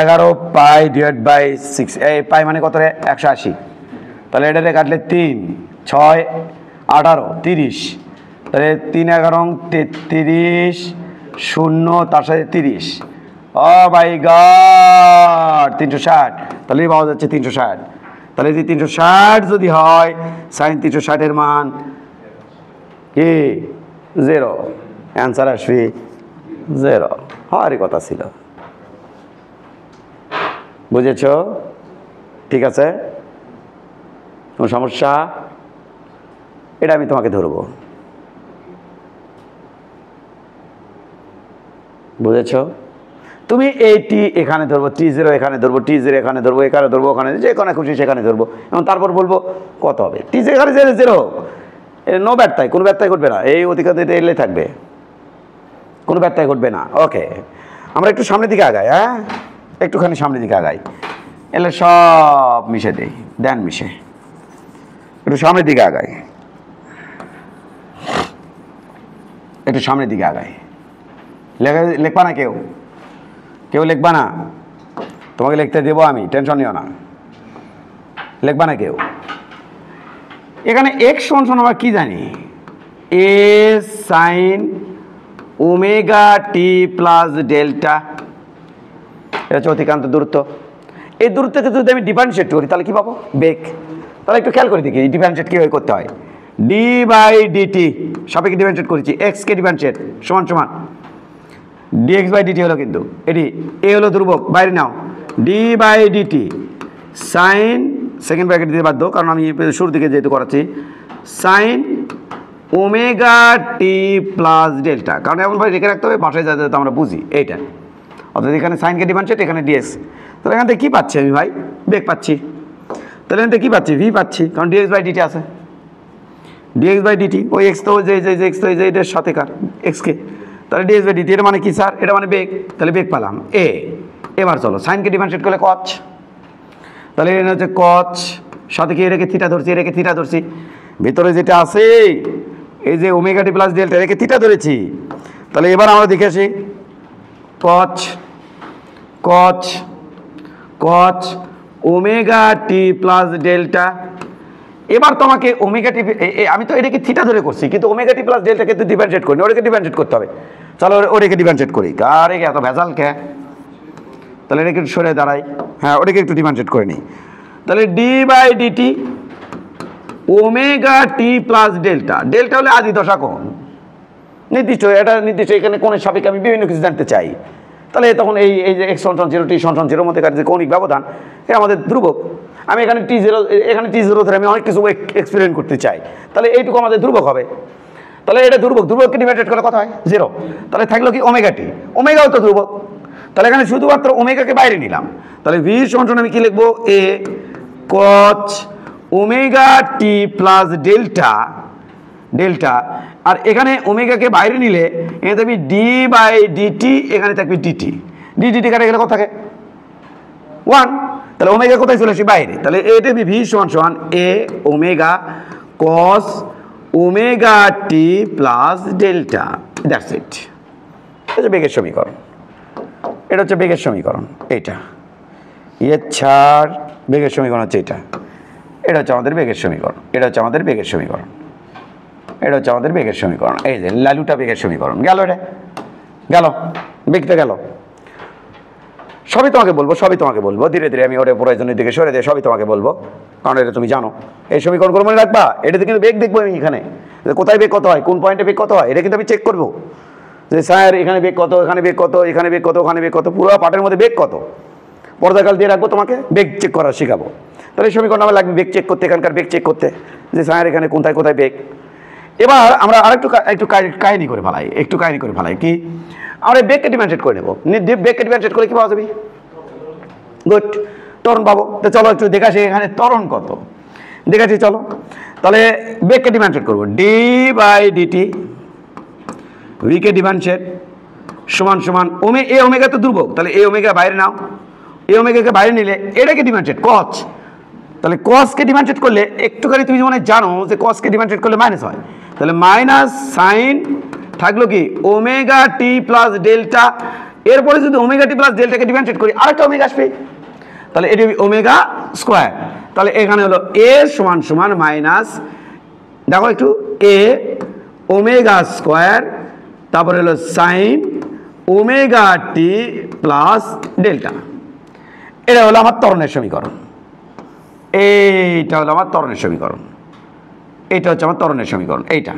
11 পাই ডিভাইড বাই 6, এই পাই মানে কত রে? 180, তাহলে এটা কাটলে 3 6 18 30, তাহলে 3 11 33 0 তার সাথে 30, ও মাই গড 360, তাহলে পাওয়া যাচ্ছে 360। তাহলে যদি 360 যদি হয়, সাইন 360 এর মান কি 0, অ্যান্সার আসবে 0, হওয়ারই কথা ছিল। বুঝেছ? ঠিক আছে, কোনো সমস্যা? এটা আমি তোমাকে ধরবো, বুঝেছ? তুমি এই টি এখানে ধরবো, t0 এখানে ধরবো, t0 এখানে ধরবো, এখানে ধরবো, ওখানে যেখানে খুশি সেখানে ধরবো, এবং তারপর বলবো কত হবে। t0 এখানে 0, নো ব্যর্থায়, কোনো ব্যর্থায় ঘটবে না, এই অধিকার এটা এলে থাকবে, কোনো ব্যর্থায় ঘটবে না। ওকে, আমরা একটু সামনের দিকে আগাই, হ্যাঁ একটুখানি সামনের দিকে আগাই, এলে সব মিশে দেই, দেন মিশে, একটু সামনের দিকে আগাই, একটু সামনের দিকে আগাই। লিখবা না কেউ? কেউ লিখবা না? তোমাকে লিখতে দেবো আমি, টেনশন নিও না, লিখবা না কেউ? এখানে x সমান আমরা কি জানি? a sine omega t plus delta, এটা হচ্ছে অতিক্রান্ত দূরত্ব। এই দূরত্বকে যদি আমি ডিফারেন্সিয়েট করি তাহলে কি পাবো? বেগ। তাহলে একটু খেয়াল করে দেখি ডিফারেন্সিয়েট কীভাবে করতে হয়। ডি বাই ডিটি সাপেক্ষে ডিফারেন্সিয়েট করেছি, এক্সকে ডিফারেন্সিয়েট সমান সমান ডিএক্স বাই ডিটি হলো, কিন্তু এটি এ হলো ধ্রুবক, বাইরে নাও। D by dt sine, second bracket দিতে বাধ্য কারণ আমি শুরু দিকে যেহেতু করাচ্ছি, sine omega t plus delta, কারণ এমনভাবে রেখে রাখতে হবে বাসায় যাতে তো আমরা বুঝি এইটা। অর্থাৎ এখানে সাইনকে ডিফারেন্সিয়েট, এখানে ডিএক্স। তাহলে এখান থেকে কী পাচ্ছি আমি ভাই? বেগ পাচ্ছি। তাহলে এখান থেকে কী পাচ্ছি? ভি পাচ্ছি, কারণ ডিএক্স বাই ডিটি আছে। ডিএক্স বাই ডিটি ওই এক্স তো যে এক্স তো এই যে এটার সাথে কার এক্সকে, তাহলে ডিএক্স বাই ডিটি এটা মানে কি স্যার? এটা মানে বেগ। তাহলে বেগ পেলাম এ। এবার চলো সাইনকে ডিফারেন্সিয়েট করলে কচ, তাহলে এটা হচ্ছে কচ, সাথে কি এটাকে থিটা ধরছি, এটাকে থিটা ধরছি, ভিতরে যেটা আছে এই যে ওমেগা টি প্লাস ডেল্টা এটাকে থিটা ধরেছি। তাহলে এবার আমরা দেখে আসি কচ কচ কচ ওমেগা টি প্লাস ডেল্টা। এবার তোমাকে ওমেগা টি, আমি তো এটাকে থিটা ধরে করছি কিন্তু ওমেগা টি প্লাস ডেল্টাকে তো ডিফারেন্সিয়েট করি, ওটাকে ডিফারেন্সিয়েট করতে হবে। চলো ওটাকে ডিফারেন্সিয়েট করি, কারে এত ভেজাল কে? তাহলে এটাকে একটু সরে দাঁড়াই, হ্যাঁ ওটাকে একটু ডিফারেন্সিয়েট করে নিই। তাহলে d by dt omega t plus delta, delta হলে আদি দশা কোণ নির্দিষ্ট, এটা নির্দিষ্ট এখানে কোণের সাপেক্ষে আমি বিভিন্ন কিছু জানতে চাই। তাহলে তখন এই যে এক্স সমান জিরো টি সমান জিরোর মধ্যে যে কৌণিক ব্যবধান এটা আমাদের ধ্রুবক। আমি এখানে টি জিরো, এখানে টি জিরো ধরে আমি অনেক কিছু এক্সপেরিমেন্ট করতে চাই, তাহলে এইটুকু আমাদের ধ্রুবক হবে। তাহলে এটা ধ্রুবক, ধ্রুবককে ডিভাইডেড করলে কত হয়? জিরো। তাহলে থাকলো কি ওমেগা টি, ওমেগাও তো ধ্রুবক। তাহলে এখানে শুধুমাত্র ওমেগাকে বাইরে নিলাম। তাহলে ভি সমান আমি কি লিখবো? এ কচ omega t plus delta delta, আর এখানে ওমেগাকে বাইরে নিলে এখানে থাকবে ডি বাই ডিটি, এখানে থাকবে ডিটি, ডিটি কাটে গেলে কত থাকে? 1। তাহলে ওমেগা কোথায় চলে আসে? বাইরে। তাহলে এটা ভি সমান সমান a omega cos omega t plus delta, that's it. এটা হচ্ছে বেগের সমীকরণ, এটা হচ্ছে বেগের সমীকরণ। এইটা ছাড় বেগের সমীকরণ হচ্ছে এটা, এটা হচ্ছে আমাদের বেগের সমীকরণ, এটা হচ্ছে আমাদের বেগের সমীকরণ, এটা হচ্ছে আমাদের বেগের সমীকরণ। এই যে লালুটা বেগের সমীকরণ গেল, এটা গেল, বেগটা গেল। সবই তোমাকে বলবো, সবই তোমাকে বলবো, ধীরে ধীরে আমি ওটা প্রয়োজনের দিকে সরে দিয়ে সবই তোমাকে বলবো, কারণ এটা তুমি জানো। এই সমীকরণগুলো মনে রাখবা, এটাতে কিন্তু বেগ দেখবো আমি এখানে, কোথায় বেগ কত হয়, কোন পয়েন্টে বেগ কত হয়, এটা কিন্তু আমি চেক করবো যে স্যার এখানে বেগ কত, এখানে বেগ কত, এখানে বেগ কত, ওখানে বেগ কত, পুরো পাঠের মধ্যে বেগ কত পর্দাকাল দিয়ে রাখবো, তোমাকে বেগ চেক করা শেখাবো। তাহলে এই সমীকরণ আমার লাগবে বেগ চেক করতে, এখানকার বেগ চেক করতে, যে স্যার এখানে কোথায় কোথায় বেগ। এবার আমরা আরেকটু একটু কাহিনী করে ফেলাই, একটু কাহিনী করে ফেলাই কি, আমরা বেগকে ডিফারেন্সিয়েট করে নেবো। বেগকে ডিফারেন্সিয়েট করে কি পাওয়া যাবে? গুড, ত্বরণ পাবো। তো চলো একটু দেখাচ্ছি এখানে ত্বরণ কত, দেখাচ্ছি চলো। তাহলে বেগকে ডিফারেন্সিয়েট করবো, ডি বাই ডিটি ভিকে ডিফারেন্সিয়েট সমান সমান এ ওমেগা তো ধ্রুবক, তাহলে এ ওমেগা বাইরে নাও, এ ওমেগাকে বাইরে নিলে এটাকে ডিফারেন্সিয়েট কচ, তাহলে কসকে ডিফারেন্সিয়েট করলে একটুখানি তুমি মনে জানো যে কসকে ডিফারেন্সিয়েট করলে মাইনাস হয়, তাহলে মাইনাস সাইন থাকলো কি ওমেগা টি প্লাস ডেল্টা। এরপরে যদি ওমেগা টি প্লাস ডেল্টাকে ডিফারেন্সিয়েট করি আরেকটা ওমেগা আসবে, তাহলে এটি ওমেগা স্কোয়ার। তাহলে এখানে হলো এ সমান সমান মাইনাস, দেখো একটু, এ ওমেগা স্কোয়ার, তারপরে হলো sign omega t plus delta. এটা হলো আমার ত্বরণের সমীকরণ, এইটা হলো আমার ত্বরণের সমীকরণ, এইটা হচ্ছে আমার ত্বরণের সমীকরণ, এইটা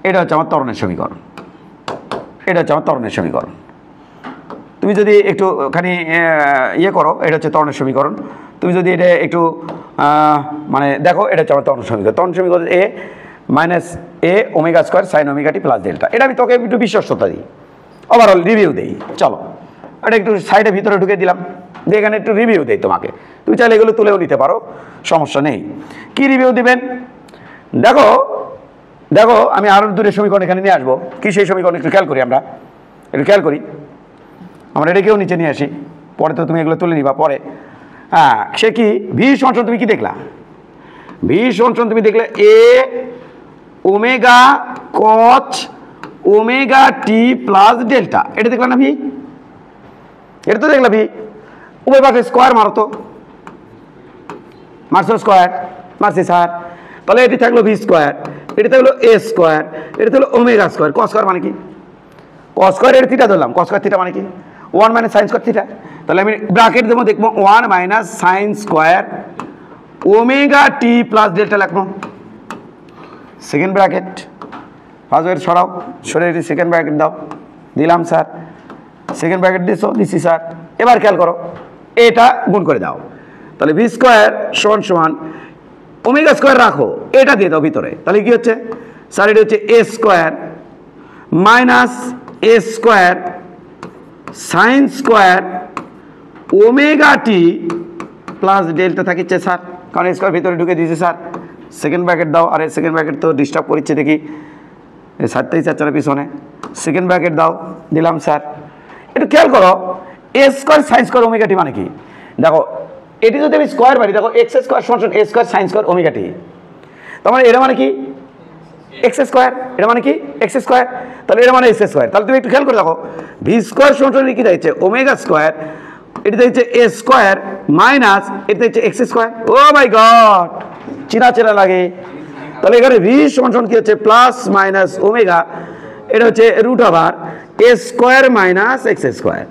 এটা হচ্ছে আমার ত্বরণের সমীকরণ, এটা হচ্ছে আমার ত্বরণের সমীকরণ। তুমি যদি একটু খানি ইয়ে করো, এটা হচ্ছে ত্বরণের সমীকরণ। তুমি যদি এটা একটু মানে দেখো, এটা হচ্ছে আমার ত্বরণ সমীকরণ। ত্বরণ সমীকরণ এ minus a omega square sine omega t plus delta. এটা আমি তোকে একটু বিশ্বস্ততা দিই, ওভারঅল রিভিউ দিই। চলো এটা একটু সাইডে ভিতরে ঢুকে দিলাম, দিয়ে এখানে একটু রিভিউ দেই তোমাকে, তুমি চাইলে এগুলো তুলেও নিতে পারো, সমস্যা নেই। কি রিভিউ দিবেন? দেখো দেখো আমি আরও দূরের সমীকরণ এখানে নিয়ে আসবো। কি সেই সমীকরণ একটু খেয়াল করি, আমরা একটু খেয়াল করি, আমরা এটাকেও নিচে নিয়ে আসি, পরে তো তুমি এগুলো তুলে নিবা পরে। হ্যাঁ, সে কি ভি সমান তুমি কি দেখলা? ভি সমান তুমি দেখলে এ ওমেগা কচ ওমেগা টি প্লাস ডেল্টা, এটা দেখলা না ভি? এটা তো দেখলা ভি, উভয় পাশে স্কোয়ার মারো তো, মারছো স্কোয়ার, মারছি স্যার। তাহলে এটি থাকলো ভি স্কোয়ার, এটি থাকলো এ স্কোয়ার, এটি থাকলো ওমেগা স্কোয়ার। কস স্কোয়ার মানে কি? কস স্কোয়ার এর থিটা ধরলাম, কস স্কোয়ার থিটা মানে কি? 1 মাইনাস সাইন স্কোয়ার থিটা। তাহলে আমি ব্র্যাকেট দেবো, দেখবো 1 minus sine square omega t plus delta লিখবো। সেকেন্ড ব্র্যাকেট, ফার্স্ট ব্র্যাকেট সরাও, সরে সেকেন্ড ব্র্যাকেট দাও, দিলাম স্যার। সেকেন্ড ব্র্যাকেট দিছি স্যার। এবার খেয়াল করো, এটা গুণ করে দাও, তাহলে ভি স্কোয়ার সমান সমান ওমেগা স্কোয়ার রাখো, এটা দিয়ে দাও ভিতরে, তাহলে কি হচ্ছে স্যার? এটা হচ্ছে এ স্কোয়ার মাইনাস এ square sine square omega t plus delta থাকিচ্ছে sir, কারণ স্কোয়ার ভিতরে ঢুকে দিয়েছে স্যার। সেকেন্ড ব্র্যাকেট দাও, আরে সেকেন্ড ব্র্যাকেট তো ডিস্টার্ব করছে দেখি, সারতেই চাচ্ছে না পিছনে। সেকেন্ড ব্র্যাকেট দাও, দিলাম স্যার। একটু খেয়াল করো, এ square sine square omega t মানে কি? দেখো এটি যদি আমি স্কোয়ার বাড়ি, দেখো এক্স স্কোয়ার সমান এ square sine square omega t, তার মানে এটা মানে কি এক্স স্কোয়ার, এটা মানে কি এক্স স্কোয়ার, তাহলে এটা মানে এক্স স্কোয়ার। তাহলে তুমি একটু খেয়াল করে দেখো, ভি স্কোয়ার সমান কি দিচ্ছে ওমেগা স্কোয়ার, এটা দিচ্ছে এ স্কোয়ার মাইনাস এটা দিচ্ছে এক্স স্কোয়ার। ও মাই গড, চিনা চেনা লাগে। তাহলে এখানে ভি সমান কি হচ্ছে প্লাস মাইনাস ওমেগা, এটা হচ্ছে root over a square minus x square.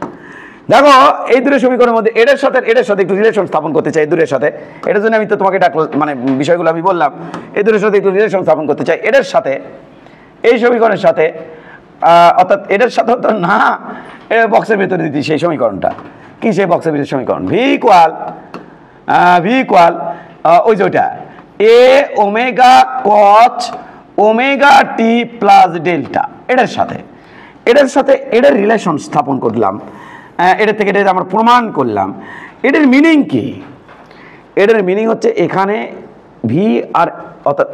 দেখো এই দুটো সমীকরণের মধ্যে এটার সাথে একটু রিলেশন স্থাপন করতে চাই, দূরের সাথে, এটার জন্য আমি তো তোমাকে মানে বিষয়গুলো আমি বললাম, এই দুটোর সাথে একটু রিলেশন স্থাপন করতে চাই, এটার সাথে এই সমীকরণের সাথে, অর্থাৎ এটার সাথে তো না, এটা বক্সের ভিতরে দিচ্ছি সেই সমীকরণটা। কি সেই বক্সের ভিতরে সমীকরণ? ভি ইকুয়াল ওই যে ওইটা এ ওমেগা কচ ওমেগা টি প্লাস ডেল্টা, এটার সাথে এটার রিলেশন স্থাপন করলাম, এটার থেকে এটা আমরা প্রমাণ করলাম। এটার মিনিং কি? এটার মিনিং হচ্ছে এখানে ভি আর, অর্থাৎ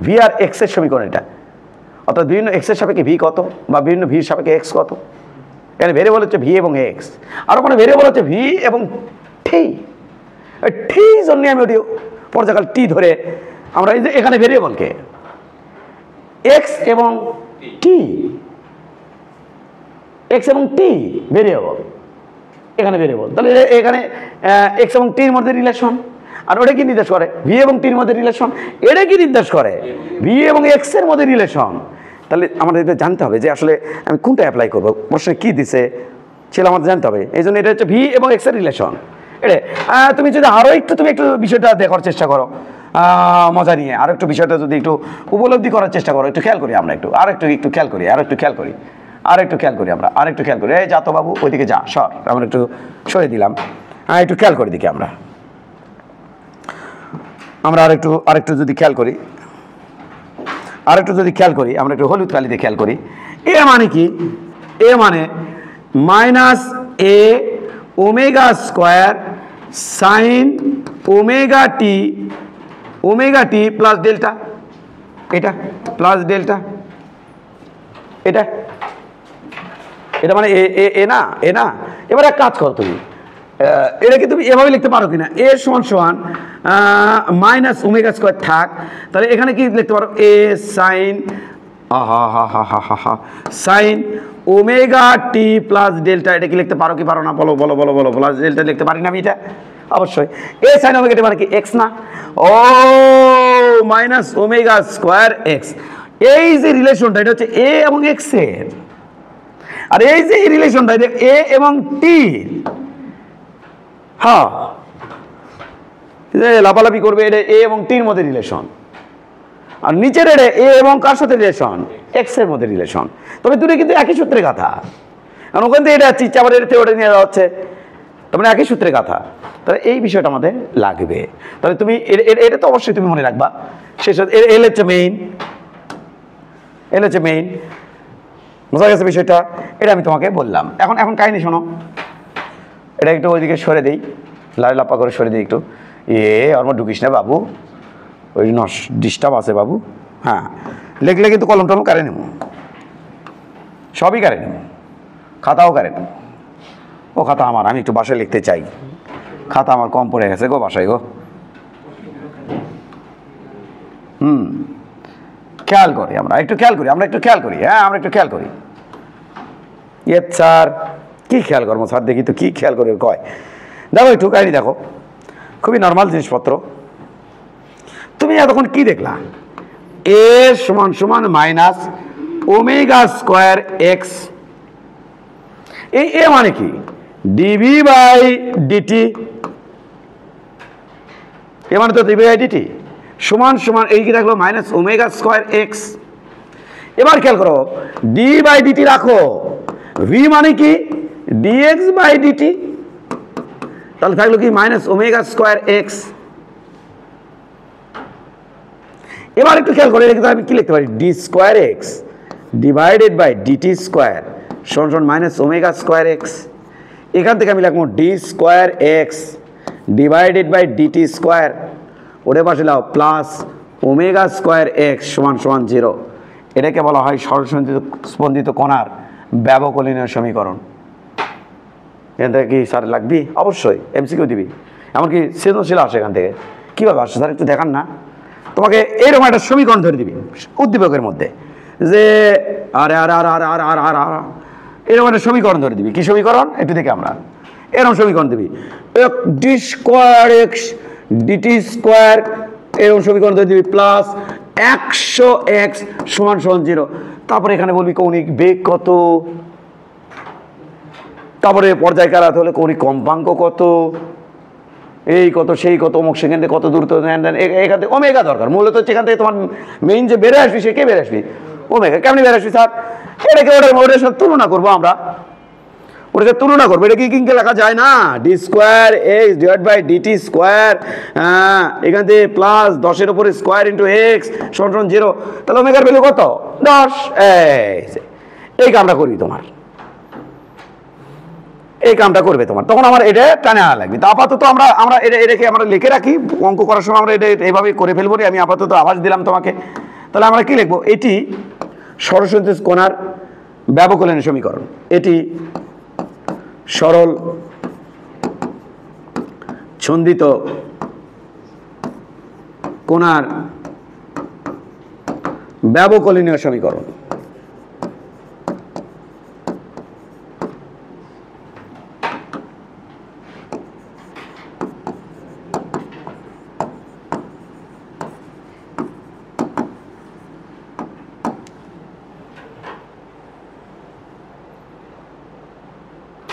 ভি আর এক্সের সমীকরণ এটা, অর্থাৎ বিভিন্ন এক্সের সাপেক্ষে ভি কত বা বিভিন্ন ভির সাপেক্ষে এক্স কত, এখানে ভেরিয়েবল হচ্ছে ভি এবং এক্স, আর ওখানে ভেরিয়েবল হচ্ছে ভি এবং টি। টি জন্য আমি ওটি পর্যায়কাল টি ধরে আমরা এই যে এখানে ভেরিয়েবলকে এক্স এবং টি, এক্স এবং টি ভেরিয়েবল, এখানে ভেরিয়েবল, তাহলে এখানে এক্স এবং টির মধ্যে রিলেশন, আর ওটা কি নির্দেশ করে? ভি এবং টির মধ্যে রিলেশন। এটা কি নির্দেশ করে? ভি এবং এক্স এর মধ্যে রিলেশন। তাহলে আমাদের এটা জানতে হবে যে আসলে আমি কোনটা অ্যাপ্লাই করবো, প্রশ্নে কী দিছে সেটা আমাদের জানতে হবে। এই জন্য এটা হচ্ছে ভি এবং এক্স এর রিলেশন। এটা তুমি যদি আরও তুমি একটু বিষয়টা দেখার চেষ্টা করো মজা নিয়ে, আরও একটু বিষয়টা যদি একটু উপলব্ধি করার চেষ্টা করো, একটু খেয়াল করি আমরা, একটু খেয়াল করি এই যা তো বাবু ওইদিকে যা সর, আমরা একটু সরে দিলাম, একটু খেয়াল করি দিকে আমরা আরেকটু যদি খেয়াল করি, আমরা একটু হলুদ কালিতে খেয়াল করি। এ মানে কি? এ মানে minus a omega square sine omega t plus delta, এটা প্লাস ডেল্টা, এটা মানে এ না। এবার এক কাজ করো, তুমি এটাকে তুমি এভাবে লিখতে পারো কিনা, এ সমান মাইনাস ওমেগা স্কোয়ার থাক, তাহলে এখানে কি লিখতে পারো? এ sign sign omega t plus delta, এটা কি লিখতে পারো কি পারো না? বলো প্লাস ডেল্টা লিখতে পারি না আমি এটা? অবশ্যই। এ সাইন ওমেগা টি মানে কি এক্স না? ও মাইনাস ওমেগা স্কোয়ার এক্স, এই যে রিলেশনটা এটা হচ্ছে এ এবং এক্স এর, আর এই যে রিলেশনটা এটা এ এবং টি, হ্যাঁ লাফালাফি করবে, এটা এ এবং টির মধ্যে রিলেশন, আর নিচের এটা এ এবং কার সাথে রিলেশন? এক্স এর মধ্যে রিলেশন। তবে দুটো কিন্তু একই সূত্রে গাথা, কারণ ওখান থেকে এটা চিচ্ছে আবার এটাতে ওটা নিয়ে যাওয়া হচ্ছে, তার মানে একই সূত্রে গাথা। তাহলে এই বিষয়টা আমাদের লাগবে, তাহলে তুমি এটা তো অবশ্যই তুমি মনে রাখবা। শেষ এল হচ্ছে মেইন, বোঝা গেছে বিষয়টা? এটা আমি তোমাকে বললাম। এখন কাহিনী শোনো, এটা একটু ওইদিকে সরে দিই, লাপা করে সরে দিই একটু। ওর মধ্যে ঢুকিস না বাবু, ওই ডিস্টার্ব আছে বাবু। হ্যাঁ, লিখলে কিন্তু কলম টলম কারে নেব, সবই কারে নেব, খাতাও কারে নেব। ও খাতা আমার, আমি একটু বাসায় লিখতে চাই, খাতা আমার কম পড়ে গেছে গো বাসায় গো। খেয়াল করি, আমরা একটু খেয়াল করি। হ্যাঁ, আমরা একটু খেয়াল করি। স্যার কি খেয়াল করবো স্যার? দেখি তো কি খেয়াল করে কয়। দেখো একটু কাহিনি দেখো, খুবই নর্মাল জিনিসপত্র। তুমি এতক্ষণ কি দেখলা? এ সমান মাইনাস ওমেগা স্কোয়ার এক্স। এই এ মানে কি? ডিভি বাই ডিটি, এ মানে তো ডিভি বাই ডিটি সমান সমান এই কি থাকলো মাইনাস ওমেগা স্কোয়ার এক্স। এবার খেয়াল করো ডি বাই ডিটি রাখো, ভি মানে কি ডিএক্স বাই ডিটি, তাহলে থাকলো কি মাইনাস ওমেগা স্কোয়ার এক্স। এবার একটু খেয়াল করে রেখে আমি কি লিখতে পারি, d square x divided by dt square সমান মাইনাস ওমেগা স্কোয়ার এক্স। এখান থেকে আমি লিখবো d square x divided by dt square, ওরে পাশে লাও প্লাস ওমেগা স্কোয়ার এক্স সমান সমান 0। এটাকে বলা হয় স্পন্দিত কণার ব্যবকলনীয় সমীকরণ। এখান থেকে কি স্যার লাগবি? অবশ্যই এমসিকিউ দিবি, এমনকি সৃজনশীল আসে এখান থেকে। কীভাবে আসছে স্যার একটু দেখান না। তোমাকে এরকম একটা সমীকরণ ধরে দিবি উদ্দীপকের মধ্যে, যে আরে আর আর আর আর আর আর আর এরকম একটা সমীকরণ ধরে দিবি। কি সমীকরণ একটু দেখে আমরা, এরকম সমীকরণ দিবি d square x dt square, এরকম সমীকরণ ধরে দিবি প্লাস 100x সমান সমান 0। তারপরে এখানে বলবি কৌণিক বেগ কত, তারপরে পর্যায়কার হলে কৌণিক কম্পাঙ্ক কত, এই কত সেই কত অমুক সেখান থেকে কত দূরত্ব, এখান থেকে ওমেগা দরকার। মূলত হচ্ছে এখান থেকে তোমার মেইন যে বেড়ে আসবি সে কে বেড়ে আসবি, ওমেগা। কেমনি বেড়ে আসবি স্যার? এটাকে ওটার সাথে তুলনা করবো আমরা, ওটার সাথে তুলনা করবো। এটা কি কিংকে লেখা যায় না, d square x divide by dt square, হ্যাঁ এখান থেকে প্লাস 10-এর উপরে স্কোয়ার ইন্টু এক্স সমান সমান 0। তাহলে ওমেগার ভ্যালু কত 10। এই কামটা করবি তোমার, এই কামটা করবে তোমার, তখন আমার এটা টানে আনা লাগবে। তো আপাতত আমরা আমরা এটাকে আমরা লিখে রাখি, অঙ্ক করার সময় আমরা এটা এইভাবে করে ফেলবো। আমি আপাতত আভাস দিলাম তোমাকে। তাহলে আমরা কি লিখবো, এটি সরলসন্ধিত কণার ব্যবকলনীয় সমীকরণ, এটি সরল ছন্দিত কণার ব্যবকলনীয় সমীকরণ।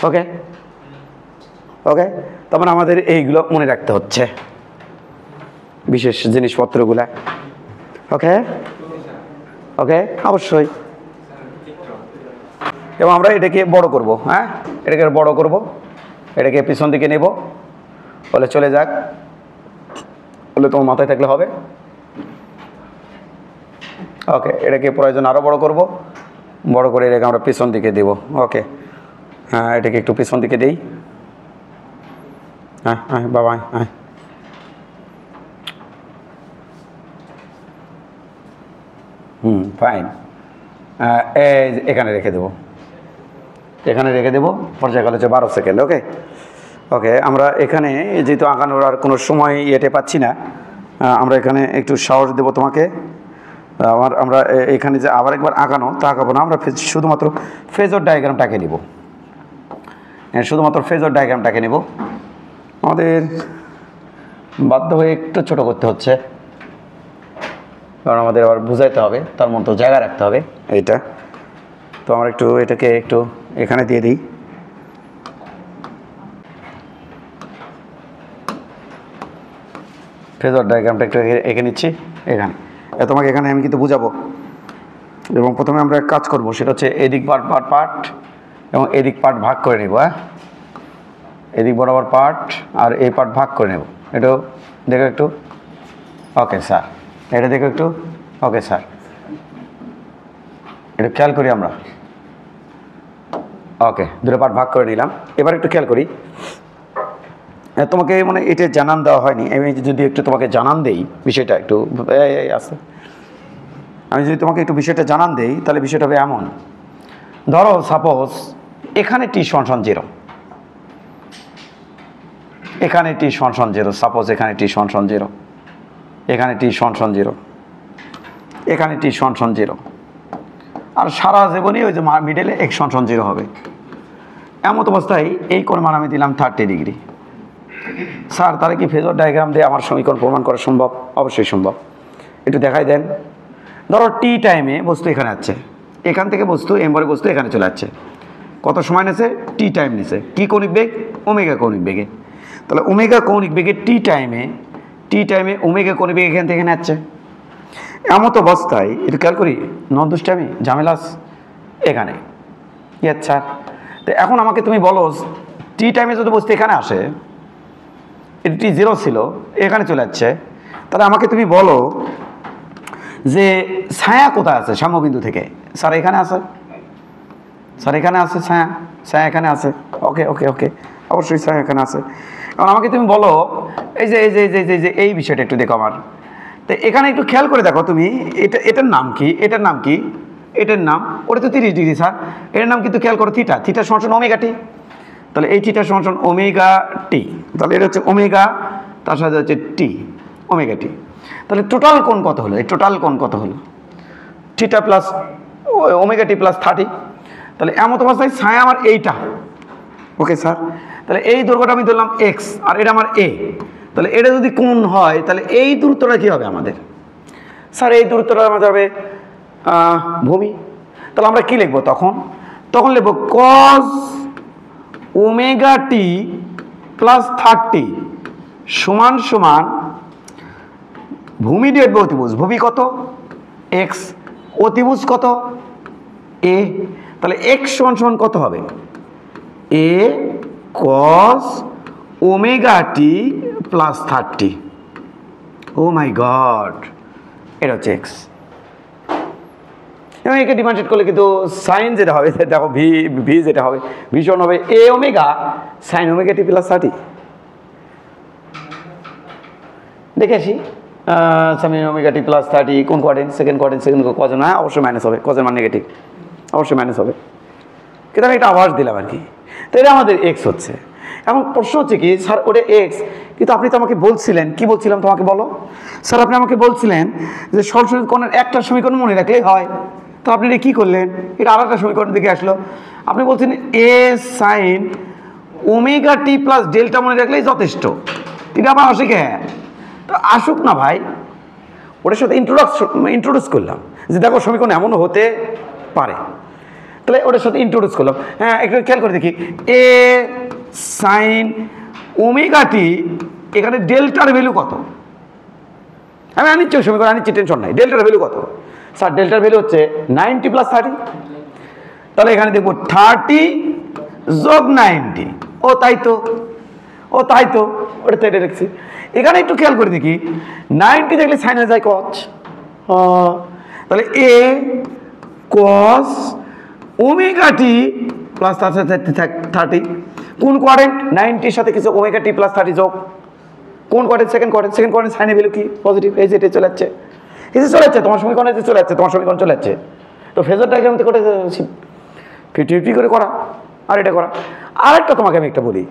ওকে ওকে, তখন আমাদের এইগুলো মনে রাখতে হচ্ছে, বিশেষ জিনিসপত্রগুলা। ওকে ওকে অবশ্যই। এবং আমরা এটাকে বড় করব, হ্যাঁ এটাকে বড় করব, এটাকে পিছন দিকে নেব, বলে চলে যাক, বলে তোমার মাথায় থাকলে হবে। ওকে, এটাকে প্রয়োজন আরও বড় করব, বড় করে এটাকে আমরা পিছন দিকে দেব। ওকে, হ্যাঁ এটাকে একটু পিছন দিকে দিই। হ্যাঁ হ্যাঁ বাবা হ্যাঁ, ফাইন। এখানে রেখে দেবো, এখানে রেখে দেবো। পর্যায়কাল হচ্ছে 12 সেকেন্ড। ওকে ওকে, আমরা এখানে যেহেতু আঁকানোর আর কোনো সময় ইয়েতে পাচ্ছি না, আমরা এখানে একটু সাহস দেবো তোমাকে। আমরা এখানে যে আবার একবার আঁকানো তা আঁকাবো না, আমরা শুধুমাত্র ফেজর ডায়াগ্রামটাকে নিব, শুধুমাত্র ফেজর ডায়াগ্রামটাকে নেব। আমাদের বাধ্য হয়ে একটু ছোট করতে হচ্ছে, কারণ আমাদের আবার বুঝাইতে হবে, তার মতো জায়গা রাখতে হবে এইটা। তো আমরা একটু এটাকে একটু এখানে দিয়ে দিই। ফেজর ডায়াগ্রামটা একটু এঁকে নিচ্ছি এখানে, তোমাকে এখানে আমি কিন্তু বুঝাবো। এবং প্রথমে আমরা এক কাজ করব, সেটা হচ্ছে এদিক পার্ট এবং এদিক পার্ট ভাগ করে নেব। হ্যাঁ, এদিক বরাবর পার্ট আর এই পার্ট ভাগ করে নেব। এটাও দেখো একটু। ওকে স্যার, এটা দেখো একটু। ওকে স্যার, এটা খেয়াল করি আমরা। ওকে, দুটো পার্ট ভাগ করে নিলাম। এবার একটু খেয়াল করি, তোমাকে মানে এটা জানান দেওয়া হয়নি, আমি যদি একটু তোমাকে জানান দেই বিষয়টা একটু আছে, আমি যদি তোমাকে একটু বিষয়টা জানান দেই, তাহলে বিষয়টা হবে এমন। ধরো সাপোজ এখানে টি সমান 0, এখানে টি সমান 0, সাপোজ এখানে টি সমান 0, এখানে টি সমান 0, এখানে টি সমান 0, আর সারা জীবনই ওই যে মিডলে x সমান 0 হবে। এমন অবস্থায় এই কোণ মান আমি দিলাম 30 ডিগ্রি। স্যার তাহলে কি ফেজর ডায়াগ্রাম দিয়ে আমার সমীকরণ প্রমাণ করা সম্ভব? অবশ্যই সম্ভব। একটু দেখাই দেন। ধরো টি টাইমে বস্তু এখানে আছে, এখান থেকে বস্তু এমবারে বস্তু এখানে চলে যাচ্ছে, কত সময় নিছে? টি টাইম নিছে। কি কৌণিক বেগ? ওমেগা কৌণিক বেগে। তাহলে ওমেগা কৌণিক বেগে টি টাইমে ওমেগা কৌণিক বেগ এখান থেকে যাচ্ছে। এমত অবস্থায় একটু খেয়াল করি, নদুষ্টি আমি ঝামেলাস এখানে। আচ্ছা, তো এখন আমাকে তুমি বলো টি টাইমে যদি বসতে এখানে আসে, এটি টি জিরো ছিল, এখানে চলে যাচ্ছে, তাহলে আমাকে তুমি বলো যে ছায়া কোথায় আছে সাম্যবিন্দু থেকে? স্যার এখানে আছে, স্যার এখানে আছে ছায়া, ছায়া এখানে আছে। ওকে ওকে ওকে, অবশ্যই ছায়া এখানে আছে। এখন আমাকে তুমি বলো এই যে এই যে এই যে এই যে এই বিষয়টা একটু দেখো আমার। তো এখানে একটু খেয়াল করে দেখো তুমি, এটার নাম কি? এটার নাম কি? এটার নাম, ওটা তো 30 ডিগ্রি স্যার। এটার নাম কিন্তু খেয়াল করো থিটা, থিটা সমান ওমেগা টি। তাহলে এই থিটা সমান ওমেগা টি, তাহলে এটা হচ্ছে ওমেগা, তার সাথে হচ্ছে টি, ওমেগা টি। তাহলে টোটাল কোণ কত হলো? এই টোটাল কোণ কত হলো? Theta plus omega t plus 30। তাহলে এমন অবস্থায় ছায়া আমার এইটা। ওকে স্যার, তাহলে এই দৈর্ঘ্যটা আমি ধরলাম এক্স, আর এটা আমার এ। তাহলে এটা যদি কোণ হয়, তাহলে এই দূরত্বটা কী হবে আমাদের? স্যার এই দূরত্বটা আমাদের হবে ভূমি। তাহলে আমরা কি লিখবো তখন? তখন লিখবো কস ওমেগা টি প্লাস 30 সমান সমান ভূমি ডিভাইড বাই অতিভুজ। ভূমি কত? এক্স, অতিভুজ কত? এ। তাহলে এক্স সমান সমান কত হবে? এ কস ওমেগা টি প্লাস 30। ও মাই গড, এটা হচ্ছে এক্স। এবং একে ডিফারেন্সিয়েট করলে কিন্তু সাইন যেটা হবে, দেখো ভি ভি যেটা হবে, ভীষণ হবে এ omega sign omega t plus 30। দেখে আসি সাইন ওমেগা টি প্লাস 30 কোন কোয়াড্রেন্ট? Second quadrant. সেকেন্ড কজন? হ্যাঁ অবশ্যই মাইনাস হবে, কজের মান নেগেটিভ, অবশ্যই মাইনাস হবে। কিন্তু আমি এটা আভাস দিলাম আর কি। তো এটা আমাদের এক্স হচ্ছে। এখন প্রশ্ন হচ্ছে কি স্যার ওটা এক্স, কিন্তু আপনি তো আমাকে বলছিলেন, কি বলছিলাম তোমাকে বলো স্যার? আপনি আমাকে বলছিলেন যে সরল কোণের একটা সমীকরণ মনে রাখলেই হয়। তো আপনি এটা কী করলেন? এটা আর একটা সমীকরণ দিকে আসলো। আপনি বলছেন এ sign omega t plus delta মনে রাখলেই যথেষ্ট। এটা আবার আসে কে? তো আসুক না ভাই, ওটার সাথে ইন্ট্রোডিউস করলাম যে দেখো সমীকরণ এমনও হতে পারে। তাহলে ওটার সাথে ইন্ট্রোডিউস করলাম। হ্যাঁ একটু খেয়াল করে দেখি, এ সাইন ওমেগা টি, এখানে ডেল্টার ভ্যালু কত? আমি আনিচ্ছি সমীকরণ, আনিচ্ছি, টেনশন নাই। ডেল্টার ভ্যালু কত? স্যার ডেল্টার ভ্যালু হচ্ছে 90 প্লাস 30। তাহলে এখানে দেখবো 30 যোগ 90। ও তাই তো, ও তাই তো, ওটা তো এটা লিখছি। এখানে একটু খেয়াল করে দেখি, 90 দেখলে সাইন হয়ে যায় কচ। তাহলে এ কস ওমেগা টি প্লাস 30 কোন কোয়াড্রেন্ট? 90-র সাথে কিছু ওমেগা টি প্লাস 30 যোগ। কোন quadrant? Second quadrant. Second quadrant সাইনের ভ্যালু কি? পজিটিভ। এই যে এটা চলে যাচ্ছে, এই যে চলে যাচ্ছে তোমার সমীকরণে, যে চলে যাচ্ছে তোমার সমীকরণ চলে যাচ্ছে। তো ফেজার ডায়াগ্রাম করে 50-50 করে করা, আর এটা করা। আরেকটা তোমাকে আমি একটা বলি,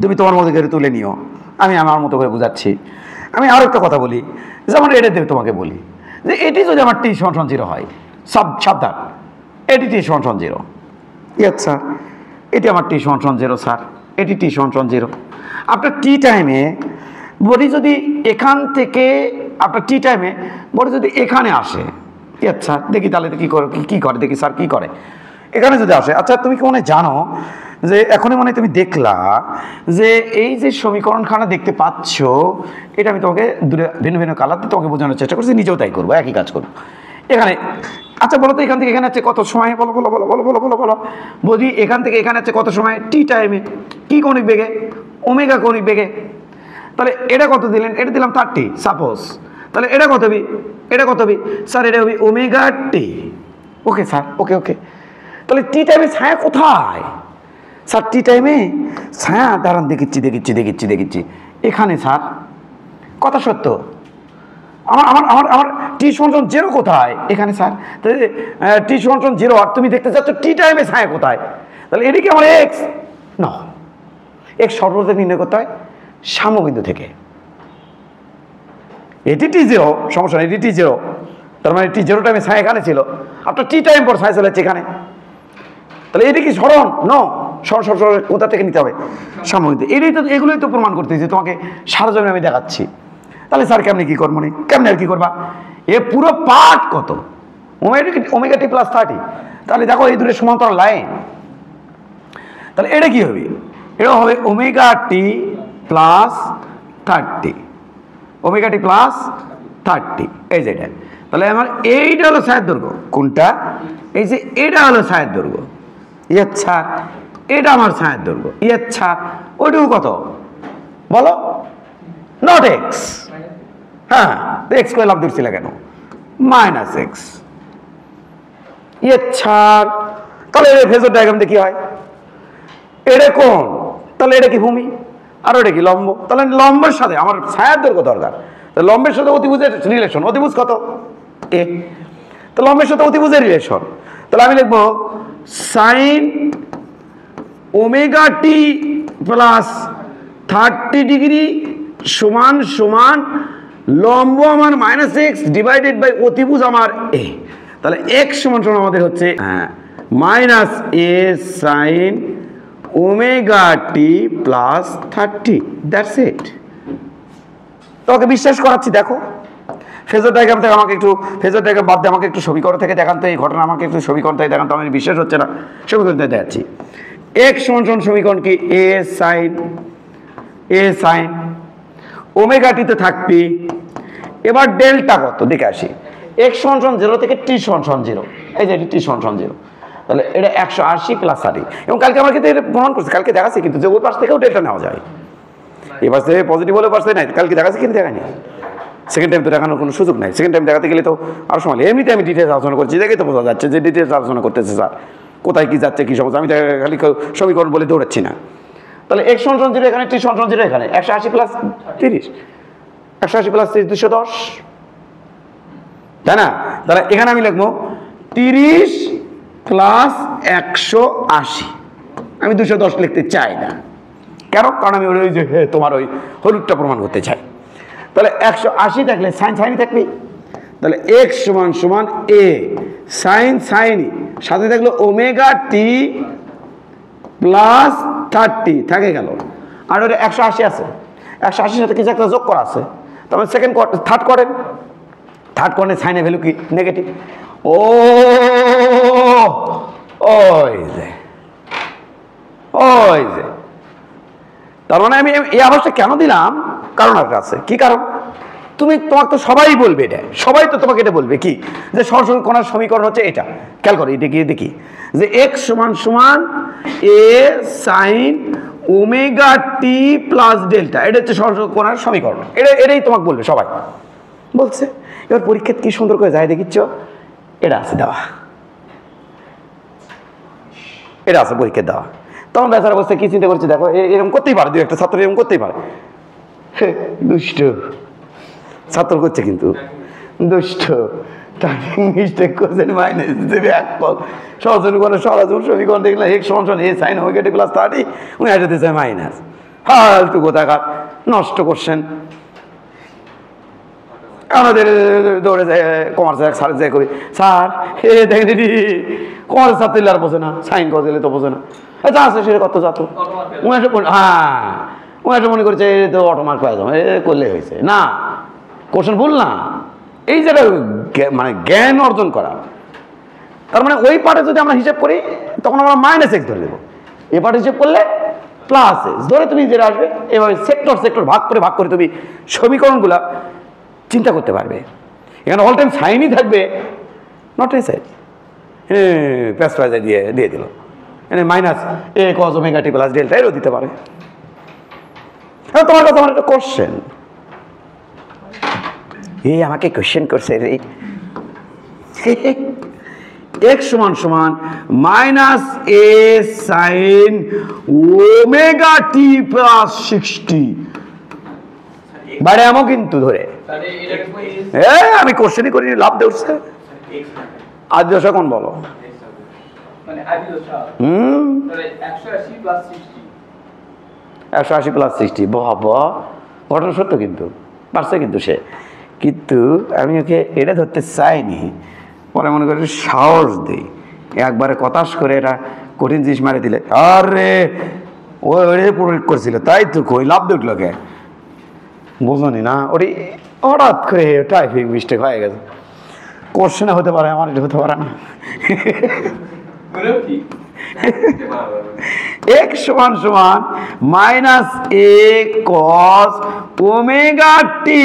তুমি তোমার মতো করে তুলে নিও, আমি আমার মতো করে বুঝাচ্ছি। আমি আরও একটা কথা বলি, যেমন এটা দিয়ে তোমাকে বলি যে এটি যদি আমার টি সমান 0 হয়, সাবধান, এটি টি সমান 0। আচ্ছা, এটি আমার টি সমান 0 স্যার, এটি টি সমান 0। আপনার টি টাইমে বডি যদি এখান থেকে, আপনার টি টাইমে বডি যদি এখানে আসে, আচ্ছা দেখি তাহলে কী করে, কী করে দেখি স্যার কী করে এখানে যদি আসে। আচ্ছা তুমি কি মনে জানো যে এখনই মনে তুমি দেখলা যে এই যে সমীকরণখানা দেখতে পাচ্ছ, এটা আমি তোমাকে দূরে ভিন্ন ভিন্ন কালার দিয়ে তোমাকে বোঝানোর চেষ্টা করছি, নিজেও তাই করবো, একই কাজ করবো এখানে। আচ্ছা বলো তো এখান থেকে এখানে আছে কত সময়? বলো বলো বলো বলো বলো বলো বলো বলি, এখান থেকে এখানে আছে কত সময়? টি টাইমে। কি কৌণিক বেগে? ওমেগা কৌণিক বেগে। তাহলে এটা কত দিলেন? এটা দিলাম 30 সাপোজ। তাহলে এটা কত হবে? এটা কত হবে স্যার? এটা হবে ওমেগা টি। ওকে স্যার, ওকে ওকে। তাহলে টি টাইমে ছায়া কোথায় স্যার? টি টাইমে ছায়া দাঁড়ান দেখিচ্ছি দেখিচ্ছি দেখিচ্ছি দেখিচ্ছি এখানে স্যার। কথা সত্য, আমার আমার আমার আমার টি সমান 0 কোথায়? এখানে স্যার। তাহলে টি সমান 0, আর তুমি দেখতে চাচ্ছ টি টাইমে ছায়া কোথায়? তাহলে এটি কি আমার এক্স? না, এক্স সর্বদা নির্ণয় করতে হয় সাম্যবিন্দু থেকে। এটি টি 0, সমস্যা নেই, এটি টি 0। তার মানে টি 0 টাইমে ছায়া এখানে ছিল, আপনার টি টাইম পর ছায়া চলে যাচ্ছে এখানে। তাহলে এটি কি স্মরণ? নো, স্মরণ কোথা থেকে নিতে হবে? সাম্যবিন্দু। এটাই তো, এগুলোই তো প্রমাণ করতেছি তোমাকে, সারা জমি আমি দেখাচ্ছি। তাহলে স্যার কেমনি কী করবো? কেমনি আর কী করবা? এ পুরো পার্ট কত? Omega t plus 30। তাহলে দেখো এই দূরে সমান্তরাল লাইন, তাহলে এটা কি হবে? এটা হবে omega t plus 30, omega t plus 30, এই যে এটা। তাহলে আমার এইটা হলো ছায়ের দৈর্ঘ্য। কোনটা? এই যে এটা হলো ছায়ের দৈর্ঘ্য। আচ্ছা, এটা আমার ছায়ের দৈর্ঘ্য। আচ্ছা, ওইটুকু কত বলো? Not x. হ্যাঁ, এক্স করে লাভ ধরছিল কেন? Minus x. আচ্ছা, তাহলে ফেজর ডায়াগ্রাম দিয়ে কি হয়? এটা কোণ, তাহলে এটা কি ভূমি, আর ওটা কি লম্ব। তাহলে লম্বের সাথে আমার ছায়ার দৈর্ঘ্য দরকার। লম্বের সাথে অতিভুজের রিলেশন, অতিভুজ কত? এ। তো লম্বের সাথে অতিভুজের রিলেশন, তাহলে আমি লিখবো sign omega t plus 30 degree সমান সমান লম্ব আমার মাইনাস এক্স ডিভাইডেড বাই অতিভুজ আমার এ। তাহলে এক্স সমান সমান আমাদের হচ্ছে minus A sign omega t plus 30। That's it. তোমাকে বিশ্বাস করাচ্ছি, দেখো ফেজর ডায়াগ্রাম থেকে আমাকে একটু, ফেজর ডায়াগ্রাম বাদ দিয়ে আমাকে একটু সমীকরণ থেকে দেখান তো, এই ঘটনা আমাকে একটু সমীকরণ থেকে দেখান তো, আমার বিশ্বাস হচ্ছে না। সমীকরণ থেকে দেখাচ্ছি। এক্স সমান সমান সমীকরণ কি? এ সাইন ওমেগা টিতে থাকবি। এবার ডেল্টা কত দেখে আসি। এক্স সমান সমান 0 থেকে টি সমান সমান 0, এই যে টি সমান সমান 0, তাহলে এটা 180 প্লাস 60। এবং কালকে আমার কিন্তু এটা প্রমাণ করছে, কালকে দেখাচ্ছি কিন্তু, যে ওই পাশ থেকেও ডেল্টা নেওয়া যায়। এই পাশ থেকে পজিটিভ হলে পাশ থেকে নাই, কালকে দেখাচ্ছি কিন্তু দেখানি। সেকেন্ড টাইম তো দেখানোর কোনো সুযোগ নাই। সেকেন্ড টাইম দেখাতে গেলে তো আরও সময়। এমনিতে আমি ডিটেলস আলোচনা করছি, দেখে তো বোঝা যাচ্ছে যে ডিটেলস আলোচনা করতেছে স্যার, কোথায় কি যাচ্ছে কি সমস্যা। আমি খালি সমীকরণ বলে দৌড়াচ্ছি না। তাহলে এক্স সমান সমান 0 এখানে, টি সমান সমান 0 এখানে, 180 প্লাস 30, 180 প্লাস 30 210, তাই না? তাহলে এখানে আমি লিখবো 30 প্লাস 180। আমি 210 লিখতে চাই না। কেন? কারণ আমি ওই যে তোমার ওই হলুদটা প্রমাণ করতে চাই। তাহলে 180 থাকলে সাইন সাইনই থাকবে। তাহলে এক্স সমান সমান এ সাইন সাইনই, সাথে থাকলো ওমেগা টি প্লাস 30 থাকে গেল। আর ওটা 180 আছে, 180 সাথে কিছু একটা যোগ করা আছে। তারপরে সেকেন্ড থার্ড করেন, থার্ড করেন সাইনের ভ্যালু কি? নেগেটিভ। ওই যে তার মানে আমি এই আভাসটা কেন দিলাম? কারণ একটা আছে। কি কারণ? তোমাকে তো সবাই বলবে, এটা সবাই তো তোমাকে এটা বলবে কি, যে সরাসরি কোণের সমীকরণ হচ্ছে এটা। খেয়াল করো, এটা গিয়ে দেখি যে এক্স সমান সমান এ sign omega t plus delta, এটা হচ্ছে সরাসরি কোণের সমীকরণ। এটাই তোমাকে বলবে, সবাই বলছে। এবার পরীক্ষাতে কি সুন্দর করে যায় দেখিচ্ছ, এটা আছে দেওয়া, এটা আছে পরীক্ষা দেওয়া। তখন বেচার অবস্থায় কি চিন্তা করছে দেখো, এরকম করতেই পারে, দু একটা ছাত্র এরকম করতেই পারে। দুষ্ট ছাত্র করছে কিন্তু, দুষ্ট মিস্টেক করছেন, মাইনাস দেবে এক পদ। সহজনীকরণ সরাসরি সমীকরণ দেখলাম এক্স সমান সমান এ সাইন ওমেগা টি প্লাস 30, উনি এটা দিয়েছে মাইনাস। ফালতু কোথাকার নষ্ট করছেন। আমাদের দৌড়ে যায় কমার্সের এক স্যার যাই করি, স্যার এ দেখে দিদি কমার্সের ছাত্র আর বোঝে না, সাইন করলে তো বোঝে না। আচ্ছা আছে সে কত যাত, হ্যাঁ উনি মনে করছে তো অটোমার্ক পাই যাবো, এ করলে হয়েছে না, কোশ্চেন ভুল না। এই যেটা মানে জ্ঞান অর্জন করা, তার মানে ওই পার্টে যদি আমরা হিসাব করি তখন আমরা মাইনাস এক্স ধরে দেবো, এ পার্টে হিসাব করলে প্লাস এক্স ধরে তুমি যেটা আসবে। এভাবে সেক্টর ভাগ করে তুমি সমীকরণগুলা চিন্তা করতে পারবে। এখানে অল টাইম সাইনই থাকবে, নট এ সাইন। প্যাস প্যাসে দিয়ে দিল এখানে মাইনাস এ cause omega t plus delta, এরও দিতে পারে। তোমার কাছে আমার একটা কোশ্চেন, আমাকে কোশ্চেন করছে রে, এক্স সমান সমান মাইনাস এ সাইন ওমেগা টি প্লাস 60 বাইরে আমও কিন্তু ধরে আমি কোশ্চেনই করিনি, লাভ দেউছে। আজ দশা কোন বলো? 180 প্লাস 60, বাবা ঘটনা সত্য কিন্তু, পারছে কিন্তু সে। কিন্তু আমি ওকে এটা ধরতে চাইনি, পরে মনে করি সাহস দিই, একবারে কতাশ করে এটা কঠিন জিনিস মারে দিলে, আরে ওরে প্রয়োগ করছিল, তাই তো কই লাভ দেখলো কে বুঝনি না, ওটি হঠাৎ করে টাইপিং মিস্টেক হয়ে গেছে। কোশ্চেনে হতে পারে, আমার এটা হতে পারে না। x সমান সমান minus a cos omega t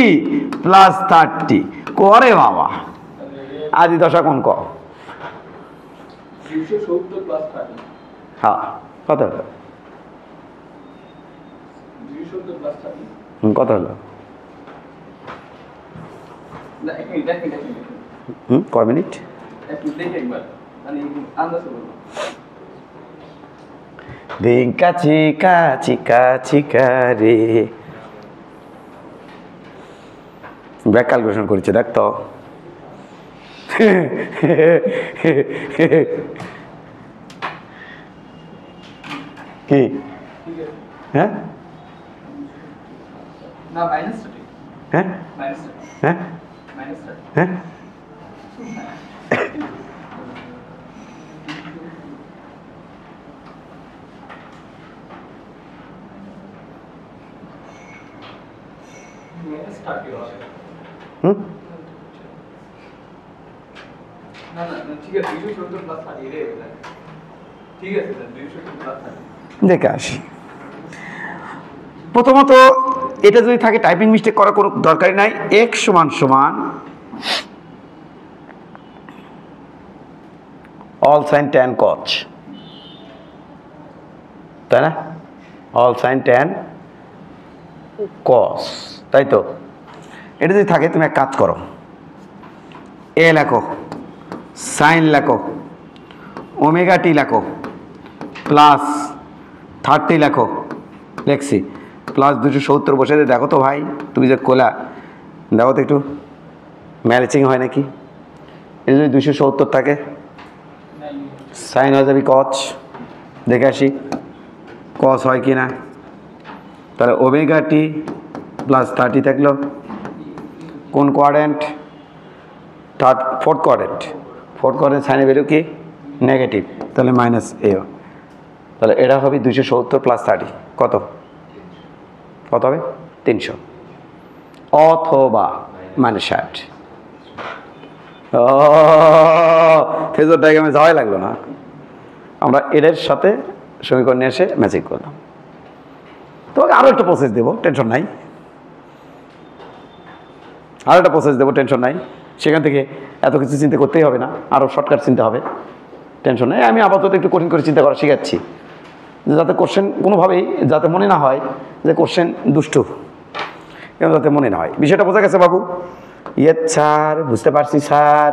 plus 30 করে বাবা আদি দশা কোন ক 270 প্লাস 30 হ্যাঁ কত হলো 270 প্লাস 30 কত হলো না দেখেন কয় মিনিট একটু দেখে একবার মানে আন্দাজ করব Venga chica, chica, chica রে ব্যাক ক্যালকুলেশন করেছে দেখ তো কি হ্যাঁ না মাইনাস 30 হ্যাঁ মাইনাস 30 হ্যাঁ মাইনাস 30 হ্যাঁ মাইনাস 30 হবে হুম না না ঠিক আছে 270 প্লাস 30 রে ঠিক আছে 270 প্লাস 30 দেখে আসি প্রথমত এটা যদি থাকে টাইপিং মিস্টেক করার কোনো দরকারই নাই x সমান সমান অল সাইন ট্যান কচ তাই না অল সাইন ট্যান কস তাই তো এটা যদি থাকে তুমি এক কাজ করো এ লেখো সাইন লেখো ওমেগা টি লেখো প্লাস 30 লেখো লেখছি প্লাস 270 বসে দিয়ে দেখো তো ভাই তুমি যে কোলা দেখো তো একটু ম্যাচিং হয় নাকি এটা যদি 270 থাকে সাইন হয়ে যাবে কচ দেখে আসি কস হয় কি না তাহলে ওমেগা টি প্লাস 30 থাকলো কোন কোয়াড্রেন্ট ফোর্থ কোয়াড্রেন্ট সাইনে বেরো কি নেগেটিভ তাহলে মাইনাস এ তাহলে এটা হবে 270 প্লাস 30 কত কত হবে 300 অথবা -60 ফেজর ডায়াগ্রামে যাওয়াই লাগলো না আমরা এর সাথে সমীকরণ নিয়ে এসে ম্যাচিং করলাম তোমাকে আরও একটা প্রসেস দেবো টেনশন নাই আরও একটা প্রসেস দেবো টেনশন নাই সেখান থেকে এত কিছু চিন্তা করতেই হবে না আরও শর্টকাট চিন্তা হবে টেনশন নেই আমি আপাতত একটু কঠিন করে চিন্তা করা শিখাচ্ছি যাতে কোশ্চেন কোনোভাবেই যাতে মনে না হয় যে কোশ্চেন দুষ্টু কেন যাতে মনে না হয় বিষয়টা বোঝা গেছে বাবু স্যার বুঝতে পারছি স্যার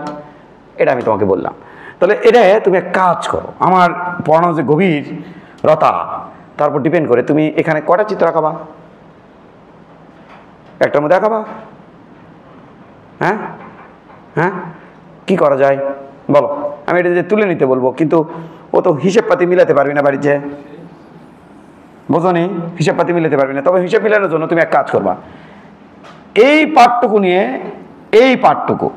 এটা আমি তোমাকে বললাম তাহলে এটা তুমি এক কাজ করো আমার পড়ানো যে গভীরতা তারপর ডিপেন্ড করে তুমি এখানে কটা চিত্র আঁকাবা একটার মধ্যে আঁকাবা হ্যাঁ হ্যাঁ কি করা যায় বলো আমি এটা যে তুলে নিতে বলবো কিন্তু ও তো হিসেব পাতি মিলাতে পারবি না বাড়ির যে বোঝো নি হিসেব পাতি মিলাতে পারবি না তবে হিসেব মিলানোর জন্য তুমি এক কাজ করবা এই পার্টটুকু নিয়ে এই পার্টটুকু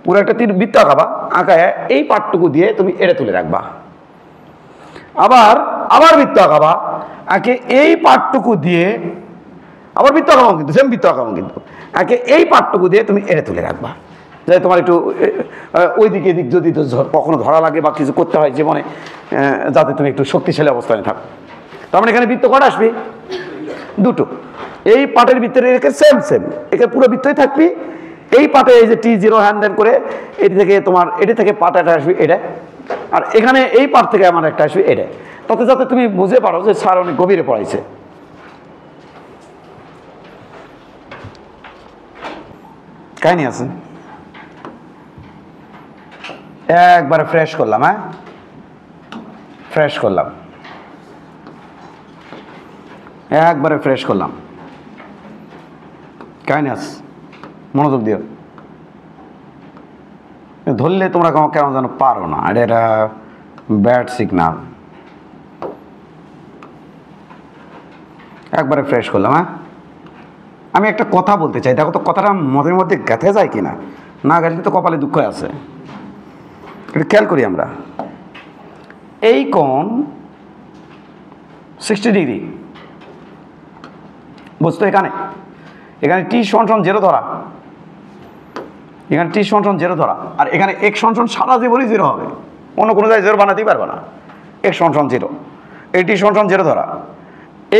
পুরো একটা বৃত্ত আঁকাবা আঁকায় এই পার্টটুকু দিয়ে তুমি এটা তুলে রাখবা আবার বৃত্ত আঁকাবা আঁকে এই পার্টটুকু দিয়ে আবার বৃত্ত আঁকাবো কিন্তু সেম বৃত্ত আঁকাবো কিন্তু আঁকে এই পার্টটুকু দিয়ে তুমি এটা তুলে রাখবা যাতে তোমার একটু ওই দিকে এদিক যদি কখনো ধরা লাগে বা কিছু করতে হয় জীবনে যাতে তুমি একটু শক্তিশালী অবস্থানে থাকো তার মানে এখানে বৃত্ত কটা আসবে দুটো এই পাটের ভিতরে রেখে সেম এখানে পুরো বৃত্তই থাকবি এই পাটে এই যে T0 হ্যান্ড করে এটি থেকে পাট একটা আসবে এটা আর এখানে এই পাট থেকে আমার একটা আসবে এটা তাতে যাতে তুমি বুঝে পারো যে স্যার অনেক গভীরে পড়াইছে কাহিনী আছে একবারে ফ্রেশ করলাম হ্যাঁ একবারে ফ্রেশ করলাম কাহিনী আছে মনোযোগ দিও ধরলে তোমরা কেন যেন পারো না এটা ব্যাড সিগনাল একবারে ফ্রেশ করলাম হ্যাঁ আমি একটা কথা বলতে চাই দেখো তো কথাটা মনের মধ্যে গেঁথে যায় কিনা না গেলে তো কপালে দুঃখ আছে একটু খেয়াল করি আমরা এই কোণ 60 ডিগ্রি বুঝতো এখানে T = 0 ধরা এখানে T = 0 ধরা আর এখানে x সারা জীবনই 0 হবে অন্য কোনো জায়গায় 0 বানাতেই পারবে না x = 0 এটি সমান 0 ধরা,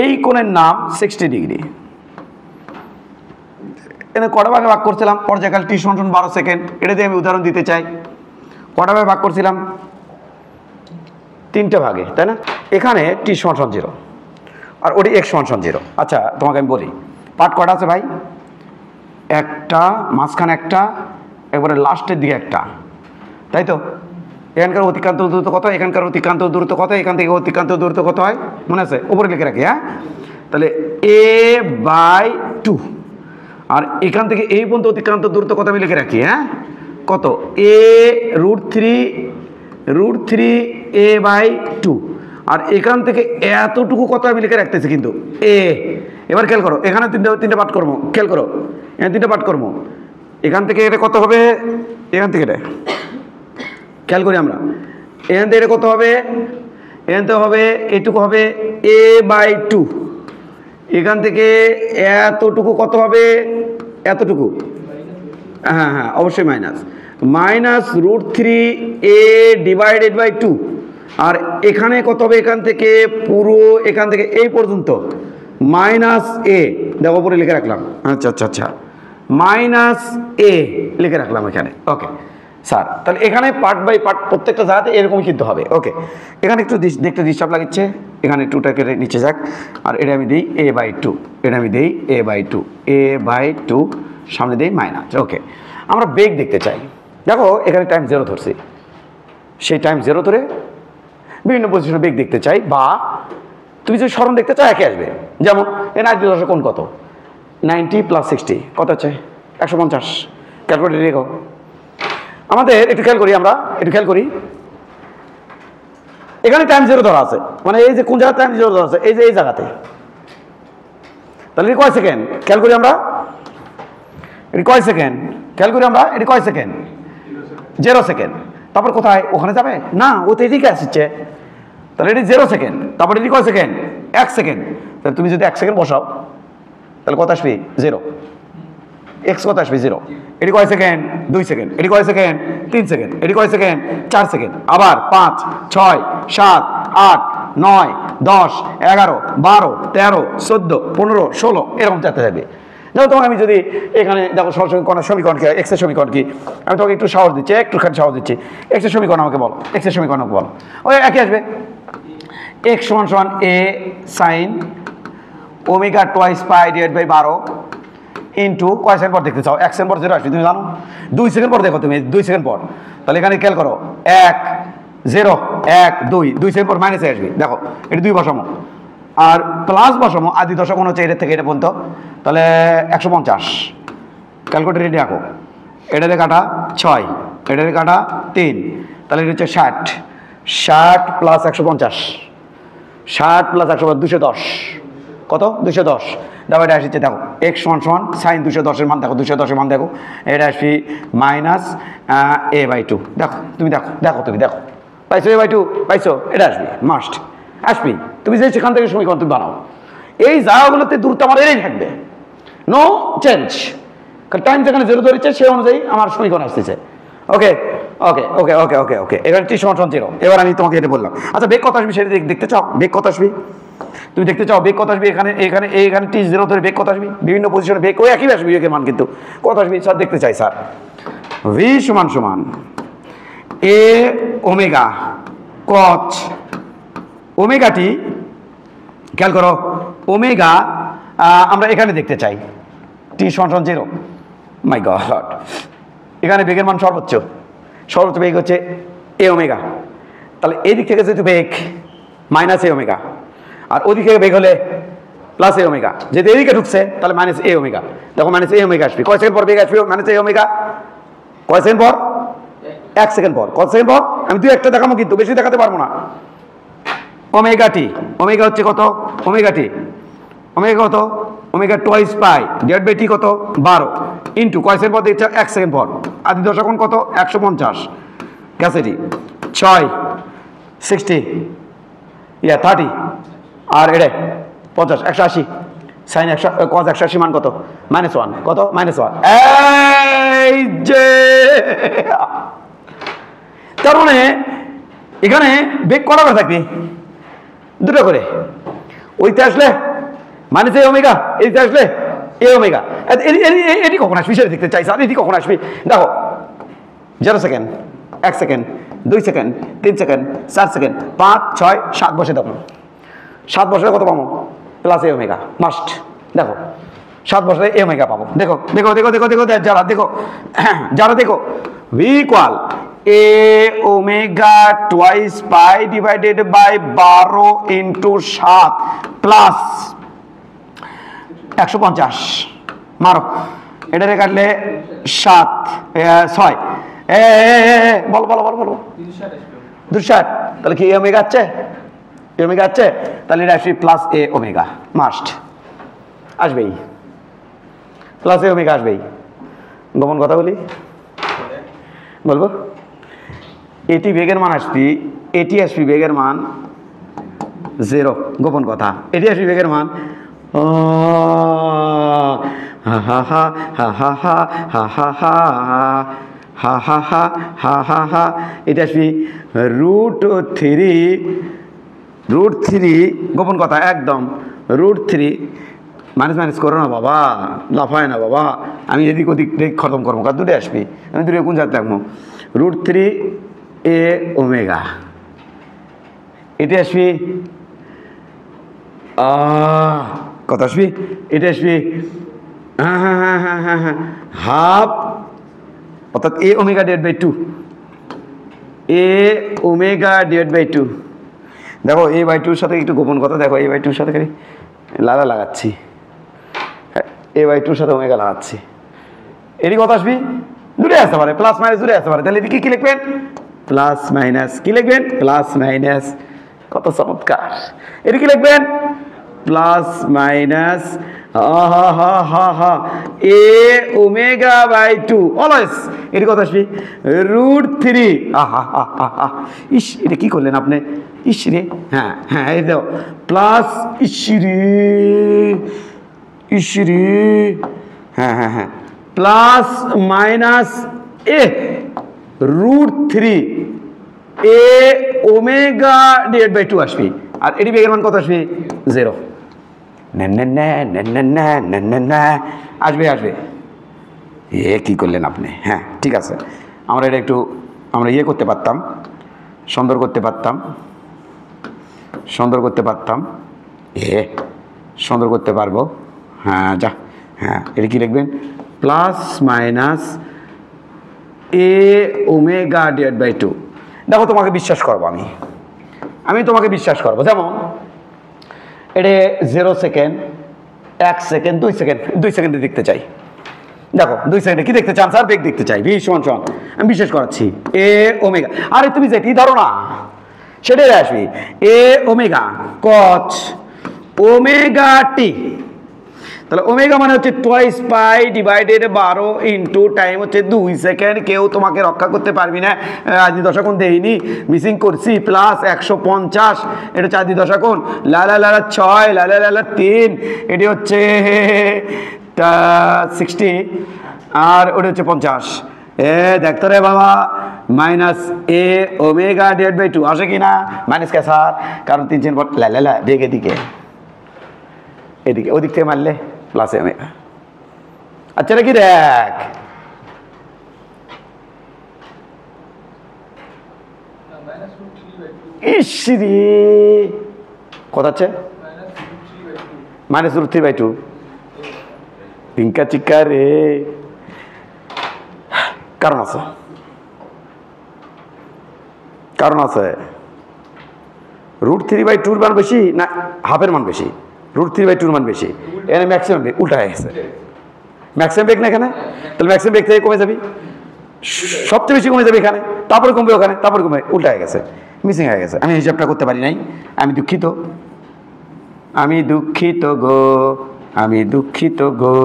এই কোণের নাম 60 ডিগ্রি। এখানে কটা ভাগে ভাগ করছিলাম? পর্যায়কাল টি সমান 12 সেকেন্ড। এটা দিয়ে আমি উদাহরণ দিতে চাই। কটা ভাগে ভাগ করছিলাম? 3টে ভাগে, তাই না? এখানে টি সমান 0 আর ওটি x সমান 0। আচ্ছা তোমাকে আমি বলি পার্ট কটা আছে ভাই? একটা, মাঝখানে একটা, একবারে লাস্টের দিকে একটা, তাই তো? এখানকার অতিক্রান্ত দূরত্ব কত, এখানকার অতিক্রান্ত দূরত্ব কত, এখান থেকে অতিক্রান্ত দূরত্ব কত হয় মনে আছে? উপরে লিখে রাখি। হ্যাঁ, তাহলে a/2 আর এখান থেকে এই পর্যন্ত অতিক্রান্ত দূরত্ব কত আমি লিখে রাখি। হ্যাঁ, কত? a√3a/2 আর এখান থেকে এতটুকু কত আমি লিখে রাখতেছি কিন্তু a। এবার খেয়াল করো, এখানে তিনটে পাঠ করবো, খেয়াল করো এখানে 3টে পাঠ করবো। এখান থেকে এটা কত হবে? এখান থেকে এটা খেয়াল করি আমরা, এখান থেকে এটা কত হবে? এখান থেকে হবে এটুকু হবে a/2। এখান থেকে এতটুকু কত হবে? এতটুকু, হ্যাঁ হ্যাঁ অবশ্যই -√3a/2 আর এখানে কত হবে? এখান থেকে পুরো এখান থেকে এই পর্যন্ত -a, দেখো উপরে লিখে রাখলাম। আচ্ছা আচ্ছা আচ্ছা, -a লিখে রাখলাম এখানে। ওকে স্যার, তাহলে এখানে পার্ট বাই পার্ট প্রত্যেকটা জায়গাতে এরকমই কিন্তু হবে। ওকে, এখানে একটু দেখতে ডিস্টার্ব লাগছে, এখানে 2টা কেটে নিচে যাক আর এটা আমি দিই a/2, এটা আমি দিই a/2 সামনে দিই মাইনাস। ওকে, আমরা বেগ দেখতে চাই। দেখো এখানে টাইম 0 ধরছি, সেই টাইম 0 ধরে বিভিন্ন পজিশনে বেগ দেখতে চাই, বা তুমি যদি স্মরণ দেখতে চাও একই আসবে। যেমন এর 90 কোণ কত? 90 + 60 কত হচ্ছে? 150। ক্যালকুলেটর রেখো। আমাদের একটু খেয়াল করি, আমরা একটু খেয়াল করি, এখানে টাইম 0 ধরা আছে, মানে এই যে কোন জায়গায় টাইম 0 ধরা আছে, এই যে এই জায়গাতে। তাহলে এটি কয় সেকেন্ড? খেয়াল করি আমরা, এটি কয় সেকেন্ড? খেয়াল করি আমরা, এটি কয় সেকেন্ড? 0 সেকেন্ড। তারপর কোথায়? ওখানে যাবে না, ও তো এদিকে আসছে। তাহলে এটি 0 সেকেন্ড। তারপর এটি কয় সেকেন্ড? 1 সেকেন্ড। তাহলে তুমি যদি 1 সেকেন্ড বসাও তাহলে কত আসবে? 0। x কত আসবে? 0। এটি কয় সেকেন্ড? 2 সেকেন্ড। এটি কয় সেকেন্ড? 3 সেকেন্ড। এটি কয় সেকেন্ড? 4 সেকেন্ড। আবার 5, 6, 7, 8, 9, 10, 11, 12, 13, 14, 15, 16 এরকম যেতে থাকবে। যেমন তোমাকে আমি যদি এখানে দেখো সরলসমীকরণের সমীকরণ কি, এক্সের সমীকরণ কি, আমি তোমাকে একটু সাহস দিচ্ছি, একটুখানি সাহস দিচ্ছি। এক্সের সমীকরণ আমাকে বলো, এক্সের সমীকরণ আমাকে বলো। ওই একই আসবে, x = a sin omega twice pi divide by 12 into কয় সেকেন্ড পর দেখতে চাও? 1 সেকেন্ড পর 0 আসবে, তুমি জানো। 2 সেকেন্ড পর দেখো তুমি, 2 সেকেন্ড পর। তাহলে এখানে খেয়াল করো, 1 0 1 2 সেকেন্ড পর মাইনাসে আসবে। দেখো এটা 2 বসামো আর প্লাস বসামো, আদি দশক কোণ হচ্ছে এটা থেকে এটা পর্যন্ত। তাহলে 150। ক্যালকুলেটর রেডি রাখো। এটারে কাটা 6, এটারে কাটা 3, তাহলে এটা হচ্ছে 60। 60 + 150, 60 + 150 210। কত? 210। দেখো এটা আসছে, দেখো x = সাইন 210-এর মান দেখো, 210-এর মান দেখো, এটা আসবে -a/2। দেখো তুমি, দেখো তুমি দেখো, পাইছো a/2? পাইছো? এটা আসবে, মাস্ট আসবি। তুমি যে সেখান থেকে সমীকরণ তুমি বানাও, এই জায়গাগুলোতে দূরত্ব আমার এটাই থাকবে, নো চেঞ্জ। কারণ টাইম যেখানে 0 ধরেছে সেই অনুযায়ী আমার সমীকরণ আসতেছে। ওকে ওকে ওকে ওকে ওকে ওকে এবার টি = 0। এবার আমি তোমাকে এটা বললাম। আচ্ছা বেগ কত আসবে সেটা দেখতে চাও? বেগ কত আসবে তুমি দেখতে চাও? বেগ কত আসবে? এখানে এখানে এখানে টি 0 ধরে বেগ কত আসবে? বিভিন্ন পজিশনে বেগ ওই একই আসবে, বেগের মান কিন্তু কত আসবে স্যার দেখতে চাই sir. v = a omega cos omega t, খেয়াল করো ওমেগা আমরা এখানে দেখতে চাই, টি = 0। মাই গড, এখানে বেগের মান সর্বোচ্চ বেগ হচ্ছে এ ওমেগা। তাহলে এই দিক থেকে যেহেতু বেগ -a ওমেগা আর ওদিকে বেগ হলে +a ওমেগা, যেহেতু এদিকে ঢুকছে তাহলে -a ওমেগা। দেখো -a ওমেগা আসবে, কয় সেকেন্ড পর বেগ আসবে -a ওমেগা? কয় সেকেন্ড পর? 1 সেকেন্ড পর। কত সেকেন্ড পর? আমি 2-1টা দেখাবো কিন্তু বেশি দেখাতে পারবো না। ওমেগা টি, ওমেগা হচ্ছে কত? ওমেগা টি, ওমেগা কত? Omega twice pi divide by t কত? 12 ইন্টু কয় সেকেন্ড পর দেখছো? 1 সেকেন্ড পর। আদি দশক কোণ কত? 150। গেছে টি 6 60 30 আর এটা 50 180 সাইন 100 cos 180 মান কত? -1 কত? -1। এই যে তার মানে এখানে বেগ কটা থাকবে? দুটো করে। ওইতে আসলে মাইনাস এ ওমেগা, এইতে আসলে এ ওমেগা। এটি কখন আসবি সেটা দেখতে চাই স্যার, এটি কখন আসবি? দেখো 0 second, 1 second, 2 second, 3 second, 4 second, 5, 6, 7 বসে দেখো। 7 বছরে কত পাবো? প্লাস এ ওমেগা মাস্ট। দেখো 7 বছরে এ ওমেগা পাবো। দেখো দেখো দেখো দেখো দেখো যারা দেখো যারা দেখো v equal a omega twice pi divided by 12 into 7 plus 150 মারো। এটারে কাটলে 7 6 বলো বলো বলো বলো 260। তাহলে কি এ ওমেগা আছে? এ ওমেগা আছে, তাহলে এটা আসবে প্লাস এ ওমেগা মাস্ট আসবেই, প্লাস এ ওমেগা আসবেই। গোপন কথা বলি, বলবো এটি বেগের মান আসবি, এটি আসবি বেগের মান 0। গোপন কথা, এটি আসবি বেগের মান হা হা হা হা হা হা হা হা হা হা হা হা হা হা হা। এটা আসবি √3 গোপন কথা একদম √3 মাইনাস মাইনাস করো না বাবা, লাফায় না বাবা, আমি এদিক ওদিক খতম করবো, কার দূরে আসবি, আমি দূরে কোন জায়গায় থাকবো? √3 এ ওমেগা। এটা আসবি কত আসবি? এটা আসবি হাফ, অর্থাৎ a omega divide by 2, a omega divide by 2। দেখো এ বাই 2 সাথে একটু গোপন কথা, দেখো এ বাই 2 সাথে খালি লালা লাগাচ্ছি, এ বাই 2 সাথে ওমেগা লাগাচ্ছি। এটি কত আসবি? দূরে আসতে পারে, প্লাস মাইনাস দূরে আসতে পারে। তাহলে এদিকে কি লিখবেন? Plus minus. কি লিখবেন? Plus minus. কত চমৎকার! এটি কি লিখবেন? Plus minus a omega by 2 always. এটি কত আসবি? √3। ইস, এটা কি করলেন আপনি? ইস রে, হ্যাঁ হ্যাঁ এই দাও প্লাস ইসরি হ্যাঁ হ্যাঁ হ্যাঁ plus minus a √3 a omega divide by 2 আসবি। আর এটি বেগের মান কত আসবে? 0। আসবে আসবে। এ কি করলেন আপনি? হ্যাঁ ঠিক আছে, আমরা এটা একটু আমরা ইয়ে করতে পারতাম, সুন্দর করতে পারতাম, সুন্দর করতে পারতাম, সুন্দর করতে পারবো। হ্যাঁ যা, হ্যাঁ এটা কি লিখবেন? Plus minus a omega divide by 2। দেখো তোমাকে বিশ্বাস করবো, আমি তোমাকে বিশ্বাস করবো। যেমন এটা 0 সেকেন্ড, 1 সেকেন্ড, 2 সেকেন্ড, 2 সেকেন্ডে দেখতে চাই। দেখো 2 সেকেন্ডে কি দেখতে চান স্যার? বেগ দেখতে চাই। ভি সমান সমান আমি বিশ্বাস করাচ্ছি এ ওমেগা। আরে তুমি যেটি ধরো না সেটাই আসবি এ ওমেগা কচ ওমেগা টি। তাহলে ওমেগা মানে হচ্ছে twice pi divided 12 into time হচ্ছে 2 সেকেন্ড। কেউ তোমাকে রক্ষা করতে পারবি না, আদি দশাকোণ দেইনি, মিসিং করছি, প্লাস 150। এটা হচ্ছে আদি দশাকোণ, লালা লালা 6, লালা লালা 3, এটি হচ্ছে 60, আর ওটা হচ্ছে 50। দেখতো রে বাবা, minus a omega divide by 2 আসে কি না? মাইনাস কে স্যার? কারণ 3 চেন লালা বেগ এদিকে, এদিকে ওদিক থেকে মারলে প্লাস ওমেগা। আচ্ছা এটা কি দেখ, ইসরি কত আছে? মাইনাস √3/2। পিঙ্কা চিকা রে, কারণ আছে, কারণ আছে। √3/2 মান বেশি না হাফের মান বেশি? √3/2 মান বেশি। এখানে ম্যাক্সিমাম বেগ উল্টা হয়ে গেছে, ম্যাক্সিমাম বেগ না এখানে, তাহলে ম্যাক্সিমাম বেগ থেকে কমে যাবি, সবচেয়ে বেশি কমে যাবে এখানে, তারপরে কমবে ওখানে, তারপরে কমবে, উল্টা হয়ে গেছে, মিসিং হয়ে গেছে। আমি হিসাবটা করতে পারি নাই, আমি দুঃখিত, আমি দুঃখিত গো, আমি দুঃখিত গো,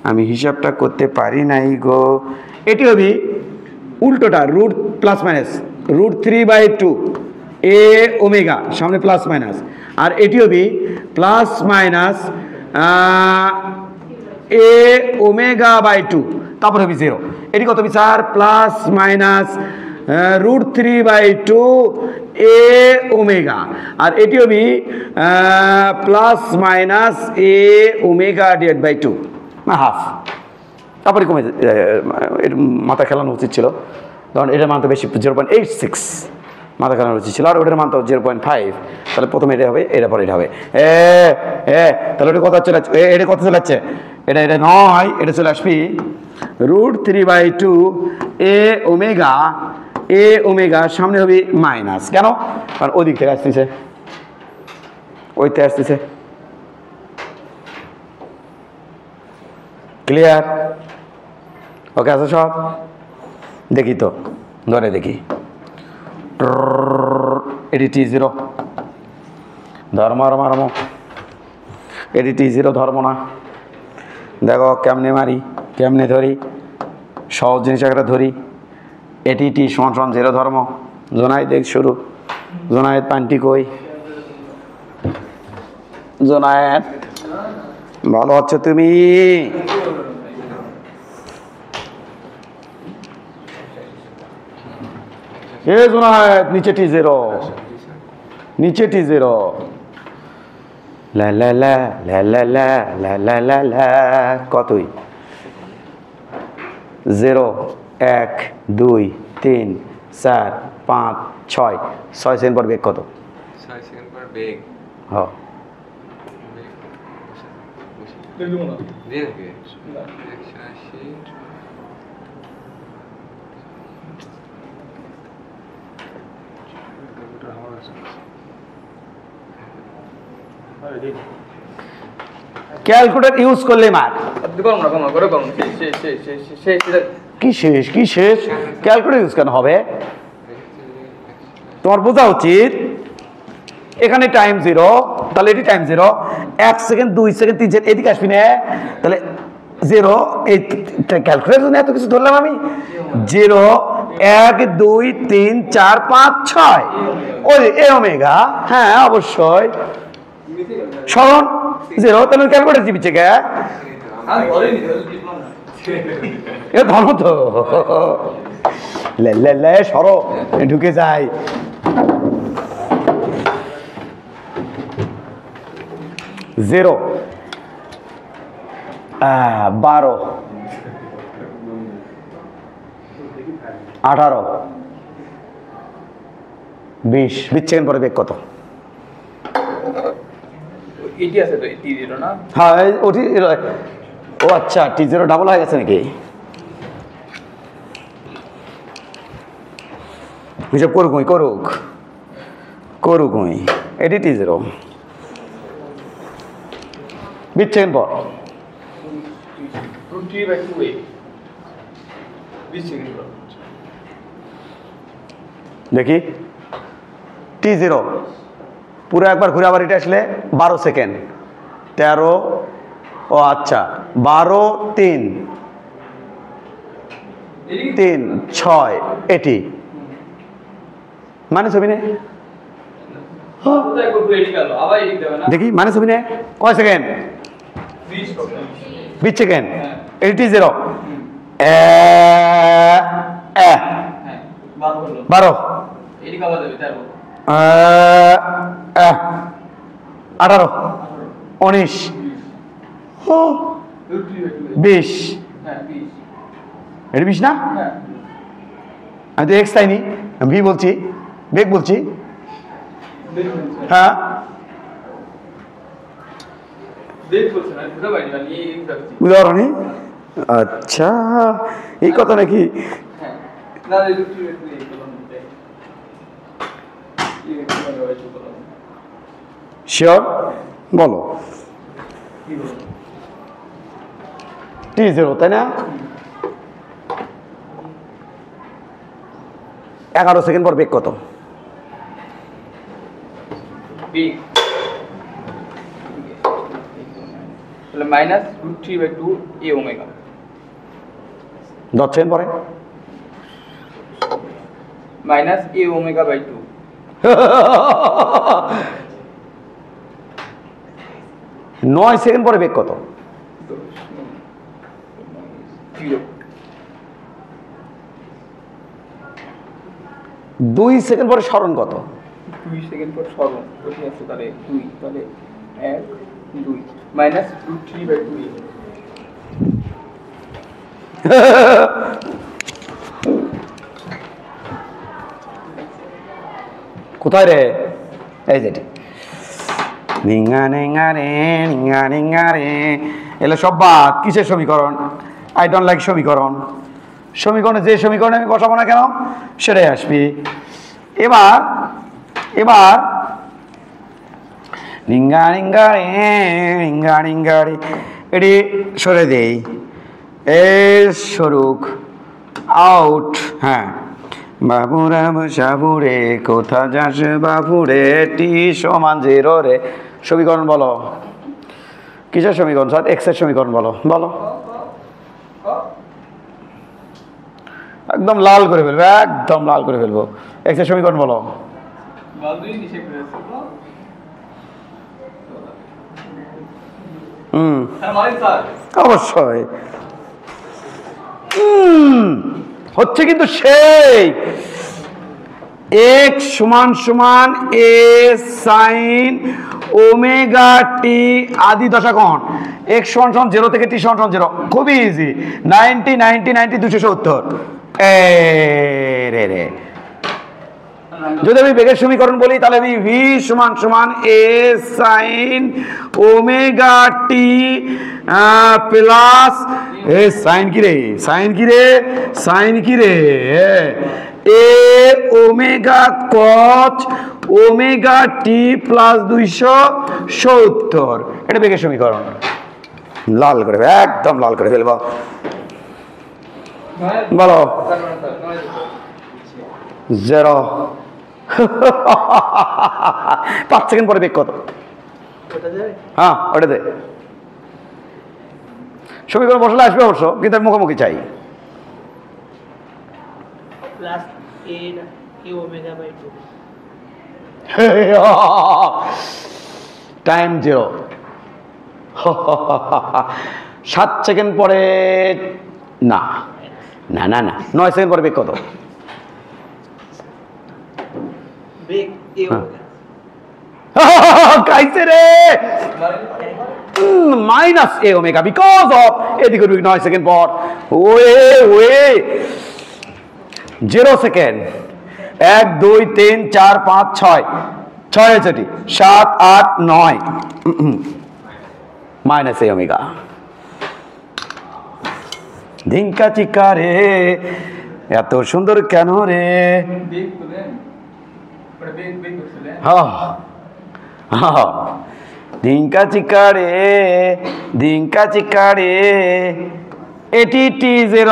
আমি হিসাবটা করতে পারি নাই গো। এটি হবে উল্টোটা, root plus minus √3/2 a omega, সামনে প্লাস মাইনাস, আর এটি হবে plus minus a omega by 2, তারপর হবে 0। এটি কত হবে sir? Plus minus √3/2 a omega, আর এটি হবে প্লাস মাইনাস এ ওমেগা /2 না হাফ। তারপরে কমে এর মাথা খেলানো উচিত ছিল, কারণ এটার মান তো বেশি 0.86 মাথা খেলানো উচিত ছিল, আর ওটার মান তো 0.5। তাহলে প্রথমে এটা হবে, এটা পরে এটা হবে। তাহলে ওটা কত চলে যাচ্ছে, এটা কত চলে যাচ্ছে, এটা নয়, এটা চলে আসবি √3/2 এ ওমেগা সামনে হবে মাইনাস। কেন? কারণ ওই দিক থেকে আসতেছে, ওইতে আসতেছে। ক্লিয়ার? ওকে আছে সব? দেখি তো, ধরে দেখি। এটি T0 ধর্ম এটি T0 ধর্ম না। দেখো কেমনে মারি, কেমনে ধরি, সহজ জিনিস একটা ধরি। এটি T = 0 ধর্ম। জোনায়েদ দেখ শুরু। জোনায়েদ পান্টি কই? জোনায়েদ ভালো আছো তুমি? জোনায়েদ নিচে T0, নিচে T0। লা লা লা লা লা লা লা লা লা লা কতই? 0 1 2 3 4 5 6 6 সেকেন্ড পর বেগ কত? 6 সেকেন্ড পর বেগ। হ্যাঁ দেখো না দেখে 180 ক্যালকুলেটর ইউজ করলে মার। কি শেষ কি শেষ? ক্যালকুলেটর ইউজ কেন হবে? তোমার বোঝা উচিত এখানে টাইম 0, তাহলে এটি টাইম 0, 1 সেকেন্ড 2 সেকেন্ড 3 সেকেন্ড এদিকে আসবি না, তাহলে 0। এই ক্যালকুলেটর জন্য এত কিছু ধরলাম আমি। 0 1 2 3 4 5 6 ওই এ ওমেগা। হ্যাঁ অবশ্যই স্মরণ 0, তাহলে ক্যালকুলেটর জিবিছে কে? এ ধর্ম তো লে সরো ঢুকে যায়। জিরো 12 18 20 সেকেন্ড পরে বেগ কত? এটি আছে তো T0 না? হ্যাঁ ওটি। ও আচ্ছা T0 ডাবল হয়ে গেছে নাকি? হিসাব করুক এটি T0 20 সেকেন্ড পর √3/2 20 সেকেন্ড পর দেখি T0 পুরো একবার ঘুরে আবার এটা আসলে 12 সেকেন্ড 13। ও আচ্ছা 12 3 3 6 এটি মানে ছবি নে দেখি মানে ছবি নে কয় সেকেন্ড? 20 সেকেন্ড। এটি T0 12 18 19 20 এটি 20 না? আমি তো এক্স তাইনি, আমি ভি বলছি, বেগ বলছি। হ্যাঁ উদাহরণই। আচ্ছা এই কথা নাকি? শিওর বলো? T0 তাই না? 11 সেকেন্ড পর বেগ কত? -√3/2 এ ওমেগা। 10 সেকেন্ড পরে -a ওমেগা/2। 9 সেকেন্ড পরে বেগ কত? 0 2 সেকেন্ড পরে স্মরণ কত? 2 সেকেন্ড পর সরণ ওটি আছে তাহলে 2 তাহলে 1 2 মাইনাস √3/2 কোথায় রে? এই যেটি নিঙ্গা নিঙ্গা রে নিঙ্গা নিঙ্গা রে, এগুলো সব বাদ। কিসের সমীকরণ? আই ডোন্ট লাইক সমীকরণ। সমীকরণে যে সমীকরণে আমি বসাবো না কেন সেটাই আসবি। এবার এবার নিঙ্গা নিঙ্গা রে নিঙ্গা নিঙ্গা রে, এটি সরে দেই, এ সরুক আউট। হ্যাঁ, বাবুরা বাবুরে কোথা যাস বাবুরে, টি সমান 0 রে। সমীকরণ বলো, কিসের সমীকরণ স্যার? এক্স এর সমীকরণ বলো, বলো। একদম লাল করে ফেলবো, একদম লাল করে ফেলবো। এক্স এর সমীকরণ বলো। অবশ্যই হচ্ছে কিন্তু সেই এক্স সমান সমান এ সাইন ওমেগা টি আদি দশা কোণ। এক্স সমান সমান 0 থেকে টি সমান সমান 0, খুবই ইজি। 90 90 90 270। রে রে, যদি আমি বেগের সমীকরণ বলি তাহলে আমি ভি সমান সমান এ সাইন ওমেগা টি প্লাস এ সাইন কি রে, সাইন কি রে, সাইন কি রে, এ ওমেগা কট ওমেগা টি প্লাস 270। এটা বেগের সমীকরণ। লাল করে একদম লাল করে ফেলবো, বলো। 0। 5 সেকেন্ড পরে বেগ কত? হ্যাঁ ওটা দে। সমীকরণ বসলে আসবে অবশ্য, কিন্তু আমি মুখোমুখি চাই। টাইম 0। 7 সেকেন্ড পরে না না না না 9 সেকেন্ড পরে বেগ কত? কাইছে রে, minus a omega because of এদিকে 9 সেকেন্ড পর। Way way 0 second. 1 2 3 4 5 6 6 হয়েছে, 7 8 9 মাইনাস এ ওমেগা। ধিঙ্কা চিকা রে, এত সুন্দর কেন রে? ধিঙ্কা চিকা রে, ধিঙ্কা চিকা রে। এটি T0।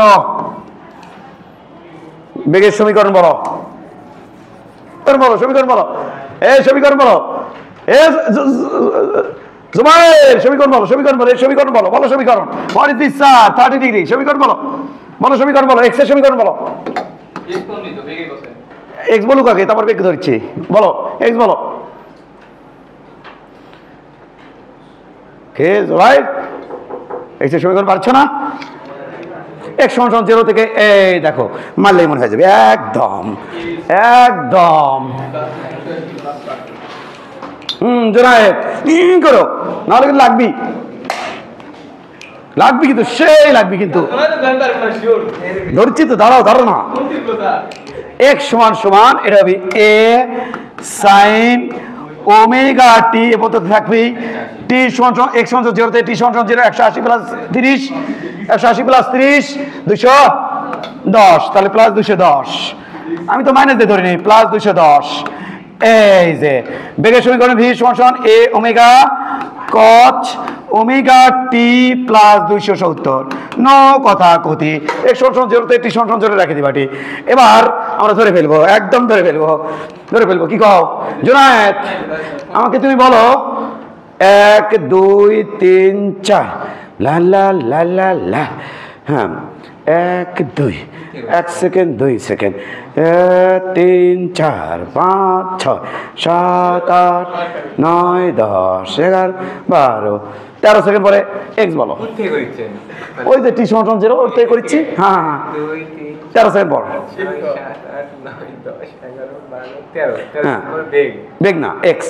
বেগের সমীকরণ বলো, বলো সমীকরণ বলো, এ সমীকরণ বলো, এ জুবাইর সমীকরণ বলো, সমীকরণ বলো, সমীকরণ বলো, বলো সমীকরণ। 30 ডিগ্রি সমীকরণ বলো, বলো সমীকরণ বলো। এক্স এর সমীকরণ বলো। এক্স বলুক আগে, তারপর বেগ ধরছি, বলো এক্স বলো। কে ভাই এক্স এর সমীকরণ পারছো না? এক্স সমান সমান 0 থেকে এই দেখো মারলেই মনে হয়ে যাবে একদম একদম। জোনায়েদ করো, নাহলে কিন্তু লাগবি, লাগবি কিন্তু সেই লাগবি কিন্তু। ধরছি তো, দাঁড়াও, ধরো না। এক্স সমান সমান এটা হবে এ সাইন ওমেগা টি, এ পদ্ধতি থাকবেই। টি সমান সমান এক্স সমান 0 থেকে টি সমান সমান 0, 180 প্লাস 30, 180 প্লাস 30 210, তাহলে প্লাস 210। আমি তো মাইনাস দিয়ে ধরে নিই, প্লাস 210। এই যে বেগের সমীকরণ ভি সমান সমান a omega caught omega t plus 270। No কথা কথি, এক্স সমান সমান 0 থেকে টি সমান সমান 0 রেখে দিবাটি। এবার আমরা ধরে ফেলবো, একদম ধরে ফেলবো, ধরে ফেলবো। কি কও জোনায়েদ? আমাকে তুমি বলো 1 2 3 4 লা লা লা লা লা। হ্যাঁ 1 2 1 সেকেন্ড 2 সেকেন্ড 3 4 5 6 7 8 9 10 11 12 13 সেকেন্ড পরে এক্স বলো। কোথেকে করেছেন? ওই যে টি সমান 0 ওর থেকে করেছি। হ্যাঁ হ্যাঁ 2 3 13 সেকেন্ড পর। 6 7 8 9 10 11 12 13 হ্যাঁ। পরে বেগ বেগ না এক্স।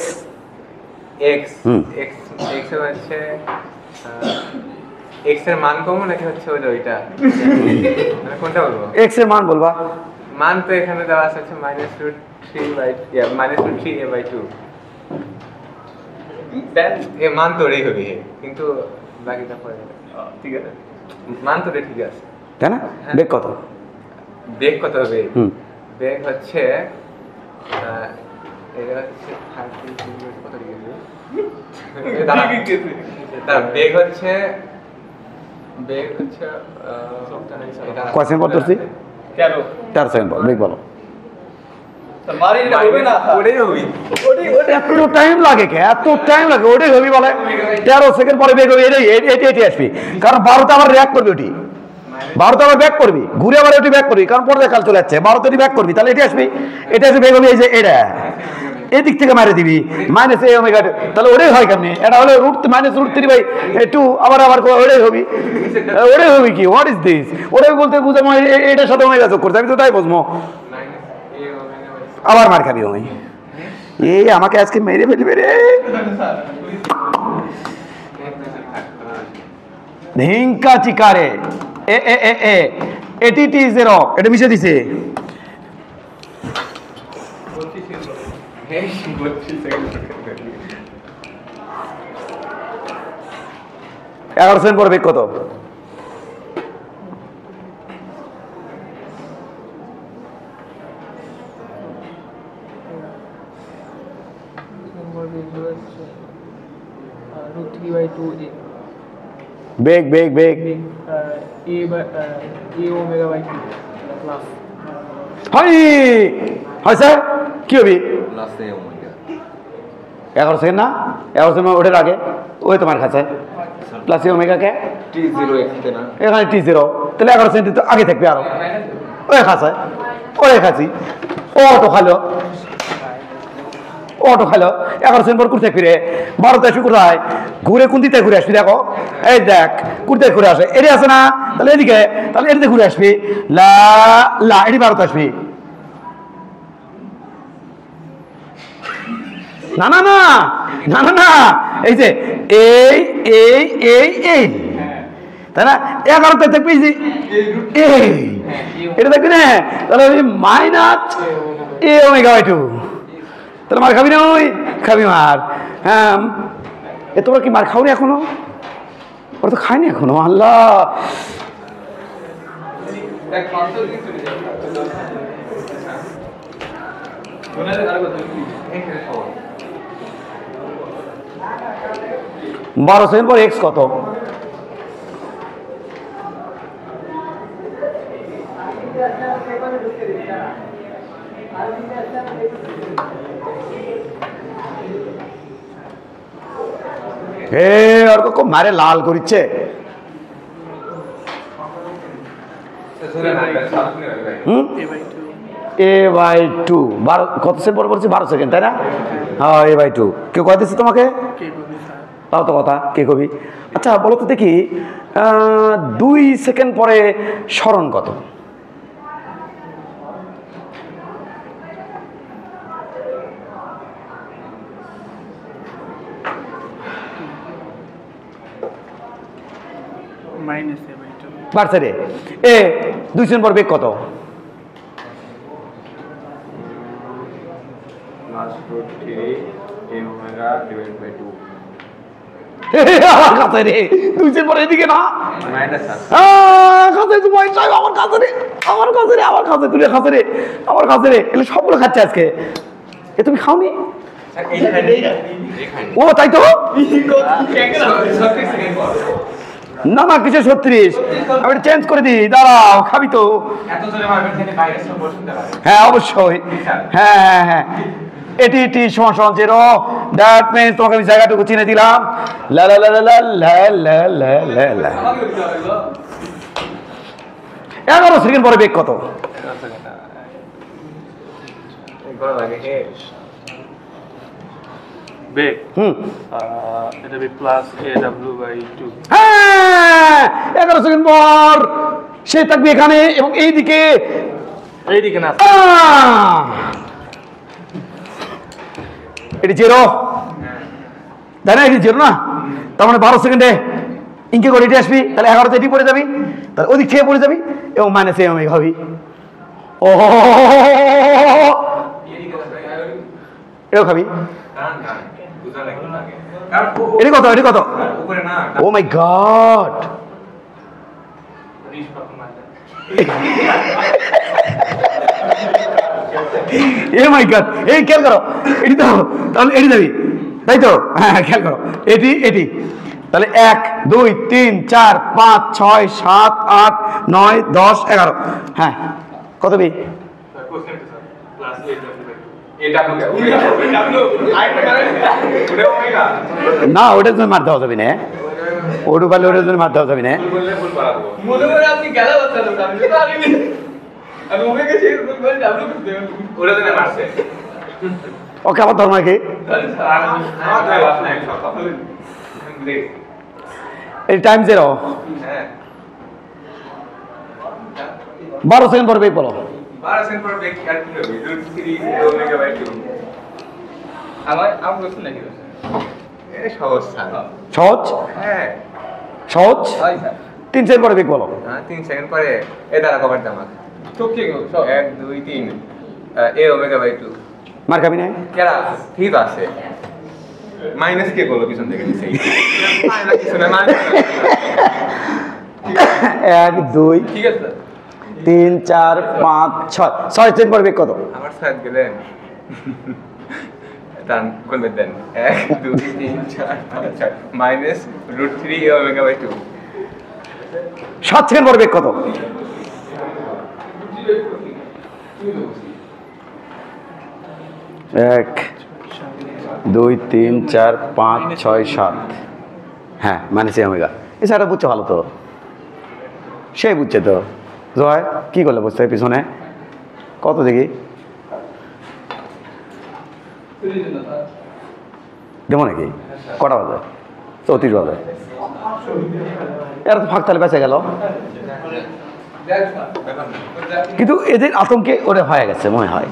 এক্স এক্স এর হচ্ছে এক্স এর মান কম নাকি হচ্ছে ওইটা মানে কোনটা বলবো? এক্স এর মান বলবা। মান তো এখানে দেওয়া আছে -√3/2 দেন এ মান তো রেই হবে কিন্তু বাকিটা পরে ঠিক আছে মান তো রে ঠিক আছে তাই না? বেগ কত? বেগ কত হবে? হুম বেগ হচ্ছে এটা হচ্ছে 30 কত ডিগ্রি তার বেগ হচ্ছে কয় সেকেন্ড পর ধরছি? 13 সেকেন্ড পর বেগ বলো। এত টাইম লাগে কে? এত টাইম লাগে? ওটাই হবি বলে 13 সেকেন্ড পরে বেগ হবে। এটি আসবি কারণ 12তে আবার রিয়াক্ট করবি। ওটি 12তে আবার ব্যাক করবি, ঘুরে আবার ওটি ব্যাক করবি কারণ পর্যায় কাল চলে যাচ্ছে। 12তে ওটি ব্যাক করবি, তাহলে এটি আসবি। এটা এসে বেগ হবে এই যে এটা এদিক থেকে মারে দিবি মাইনাস এ ওমেগা, তাহলে ওটাই হয় কেমনি? এটা হলো -√3/2 আবার ওটাই হবি। ওটাই হবি কি? What is this? ওটাই বলতে বুঝাবো এটার সাথে ওমেগা যোগ করতে, আমি তো তাই বুঝবো। আবার মার খাবি ওই এই আমাকে আজকে মেরে ফেলবে রে। হিংকা চিকারে এ এ এ এ এটি টি 0 এটা মিশে দিছে। এগারো সেকেন্ড পরে বেগ কত? বেগ বেগ বেগ হয় স্যার কি হবি? 11 সেকেন্ড না? 11 সেকেন্ড ওঠের আগে ওই তোমার কাছে প্লাস ওমেগা কে এখানে T0, তাহলে 11 সেকেন্ড তো আগে থাকবে আরো। ওই খাসায় ওই খাসি অটো খালো 11 সেকেন্ড পর কুড়তে ফিরে 12তে আসবি কোথায়? ঘুরে কোন দিকে ঘুরে আসবি? দেখো এই দেখ কুড়তে ঘুরে আসে এটি আছে না? তাহলে এদিকে, তাহলে এটিতে ঘুরে আসবি লা লা এটি 12তে আসবি। না না না না না না এই যে এই এই এই এই তাই না? 11তে থাকবি এই এটা দেখবি না? তাহলে মাইনাস এ ওমেগা/2, তাহলে মার খাবি না? ওই খাবি মার। হ্যাঁ এ তোমরা কি মার খাওনি এখনো? ওরা তো খায়নি এখনো। আল্লাহ বারো সেকেন্ড পর এক্স কত? আর খুব মারে লাল করিচ্ছে। A/2 কত সেকেন্ড পরে বলছি? 12 সেকেন্ড তাই না? হ্যাঁ A/2 কেউ কয় দিচ্ছে তোমাকে? তাও তো কথা কে কবি। আচ্ছা বলো তো দেখি 2 সেকেন্ড পরে স্মরণ কত? বাড়ছে রে। 2 সেকেন্ড পর বেগ কত? আমার কাছে রে 2 সেকেন্ড পরে এদিকে না কাছে তোমার আমার কাছে রে আমার কাছে রে আমার কাছে তুলে কাছে রে আমার কাছে রে এগুলো সবগুলো খাচ্ছে আজকে। এ তুমি খাওনি? ও তাই তো না না কিসে 36 আমি চেঞ্জ করে দিই দাঁড়াও খাবি তো? হ্যাঁ অবশ্যই হ্যাঁ হ্যাঁ হ্যাঁ এটি টি সমান 0 দ্যাট মিন্স তোমাকে আমি জায়গাটুকু চিনে দিলাম। লা লা লা লা লা লা লা লা লা 11 সেকেন্ড পরে বেগ কত? বেগ হুম এটা বি প্লাস AW/2 হ্যাঁ 11 সেকেন্ড পর সে থাকবে এখানে এবং এইদিকে এইদিকে না এটি 0 তাই না, এটি 0 না, তার মানে 12 সেকেন্ডে ইনকে করে এটি আসবি, তাহলে 11তে এটি পড়ে যাবি, তাহলে ওদিক থেকে পড়ে যাবি এবং মাইনাস এ ওমেগা হবি। ও এটাও খাবি, এটি কত, এটি কত, ও মাই গড, এ মাই গড, এই খেয়াল করো, এটি তো তাহলে এটি যাবি, তাই তো, হ্যাঁ খেয়াল করো, এটি এটি তাহলে 1 2 3 4 5 6 7 8 9 10 11, হ্যাঁ কত বি না, ওটার জন্য মার দেওয়া যাবে না, ওটু পারলে ওটার জন্য মার দেওয়া যাবে না। মনে করে আপনি গেল ওকে আবার ধর্ম কি এই টাইম 0 12 সেকেন্ড পর বেগ বলো, 12 সেকেন্ড পর বেগ আর কি হবে √3 ω/2 আমার প্রশ্ন নাকি এ সহজ স্যার, সহজ, হ্যাঁ সহজ, হয় স্যার 3 সেকেন্ড পরে বেগ বলো, 3 সেকেন্ড পরে এ দ্বারা কভার দাম আছে ঠিক কি 1 2 3 a ω/2 মার খাবি না, কেরা ঠিক আছে মাইনাস কে বলো পিছন থেকে নিচে মাইনাস কিছু না মাইনাস 1 2 ঠিক আছে 3 4 5 6 6 সেকেন্ড পরে বেগ কত, আমার সাথে গেলেন দান কোন দেন 1 2 3 4 5 6 মাইনাস √3 ω/2 7 সেকেন্ড পরে বেগ কত, 1 2 3 4 5 6 7, হ্যাঁ মাইনাস এ ওমেগা, এছাড়া বুঝছো ভালো তো, সে বুঝছে তো, জয় কি করলে বুঝতে পিছনে কত দেখি দেবো নাকি, কটা বাজে 34 বাজে, এরা তো ফাঁক তালে বেঁচে গেল, কিন্তু এদের আতঙ্কে ওরে হয়ে গেছে মনে হয়,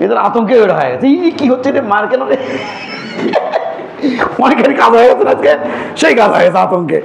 এদের আতঙ্কে ওরে হয়ে গেছে, এই কি হচ্ছে রে মার কেন রে, অনেকের কাজ হয়ে গেছে আজকে, সেই কাজ হয়ে গেছে আতঙ্কে।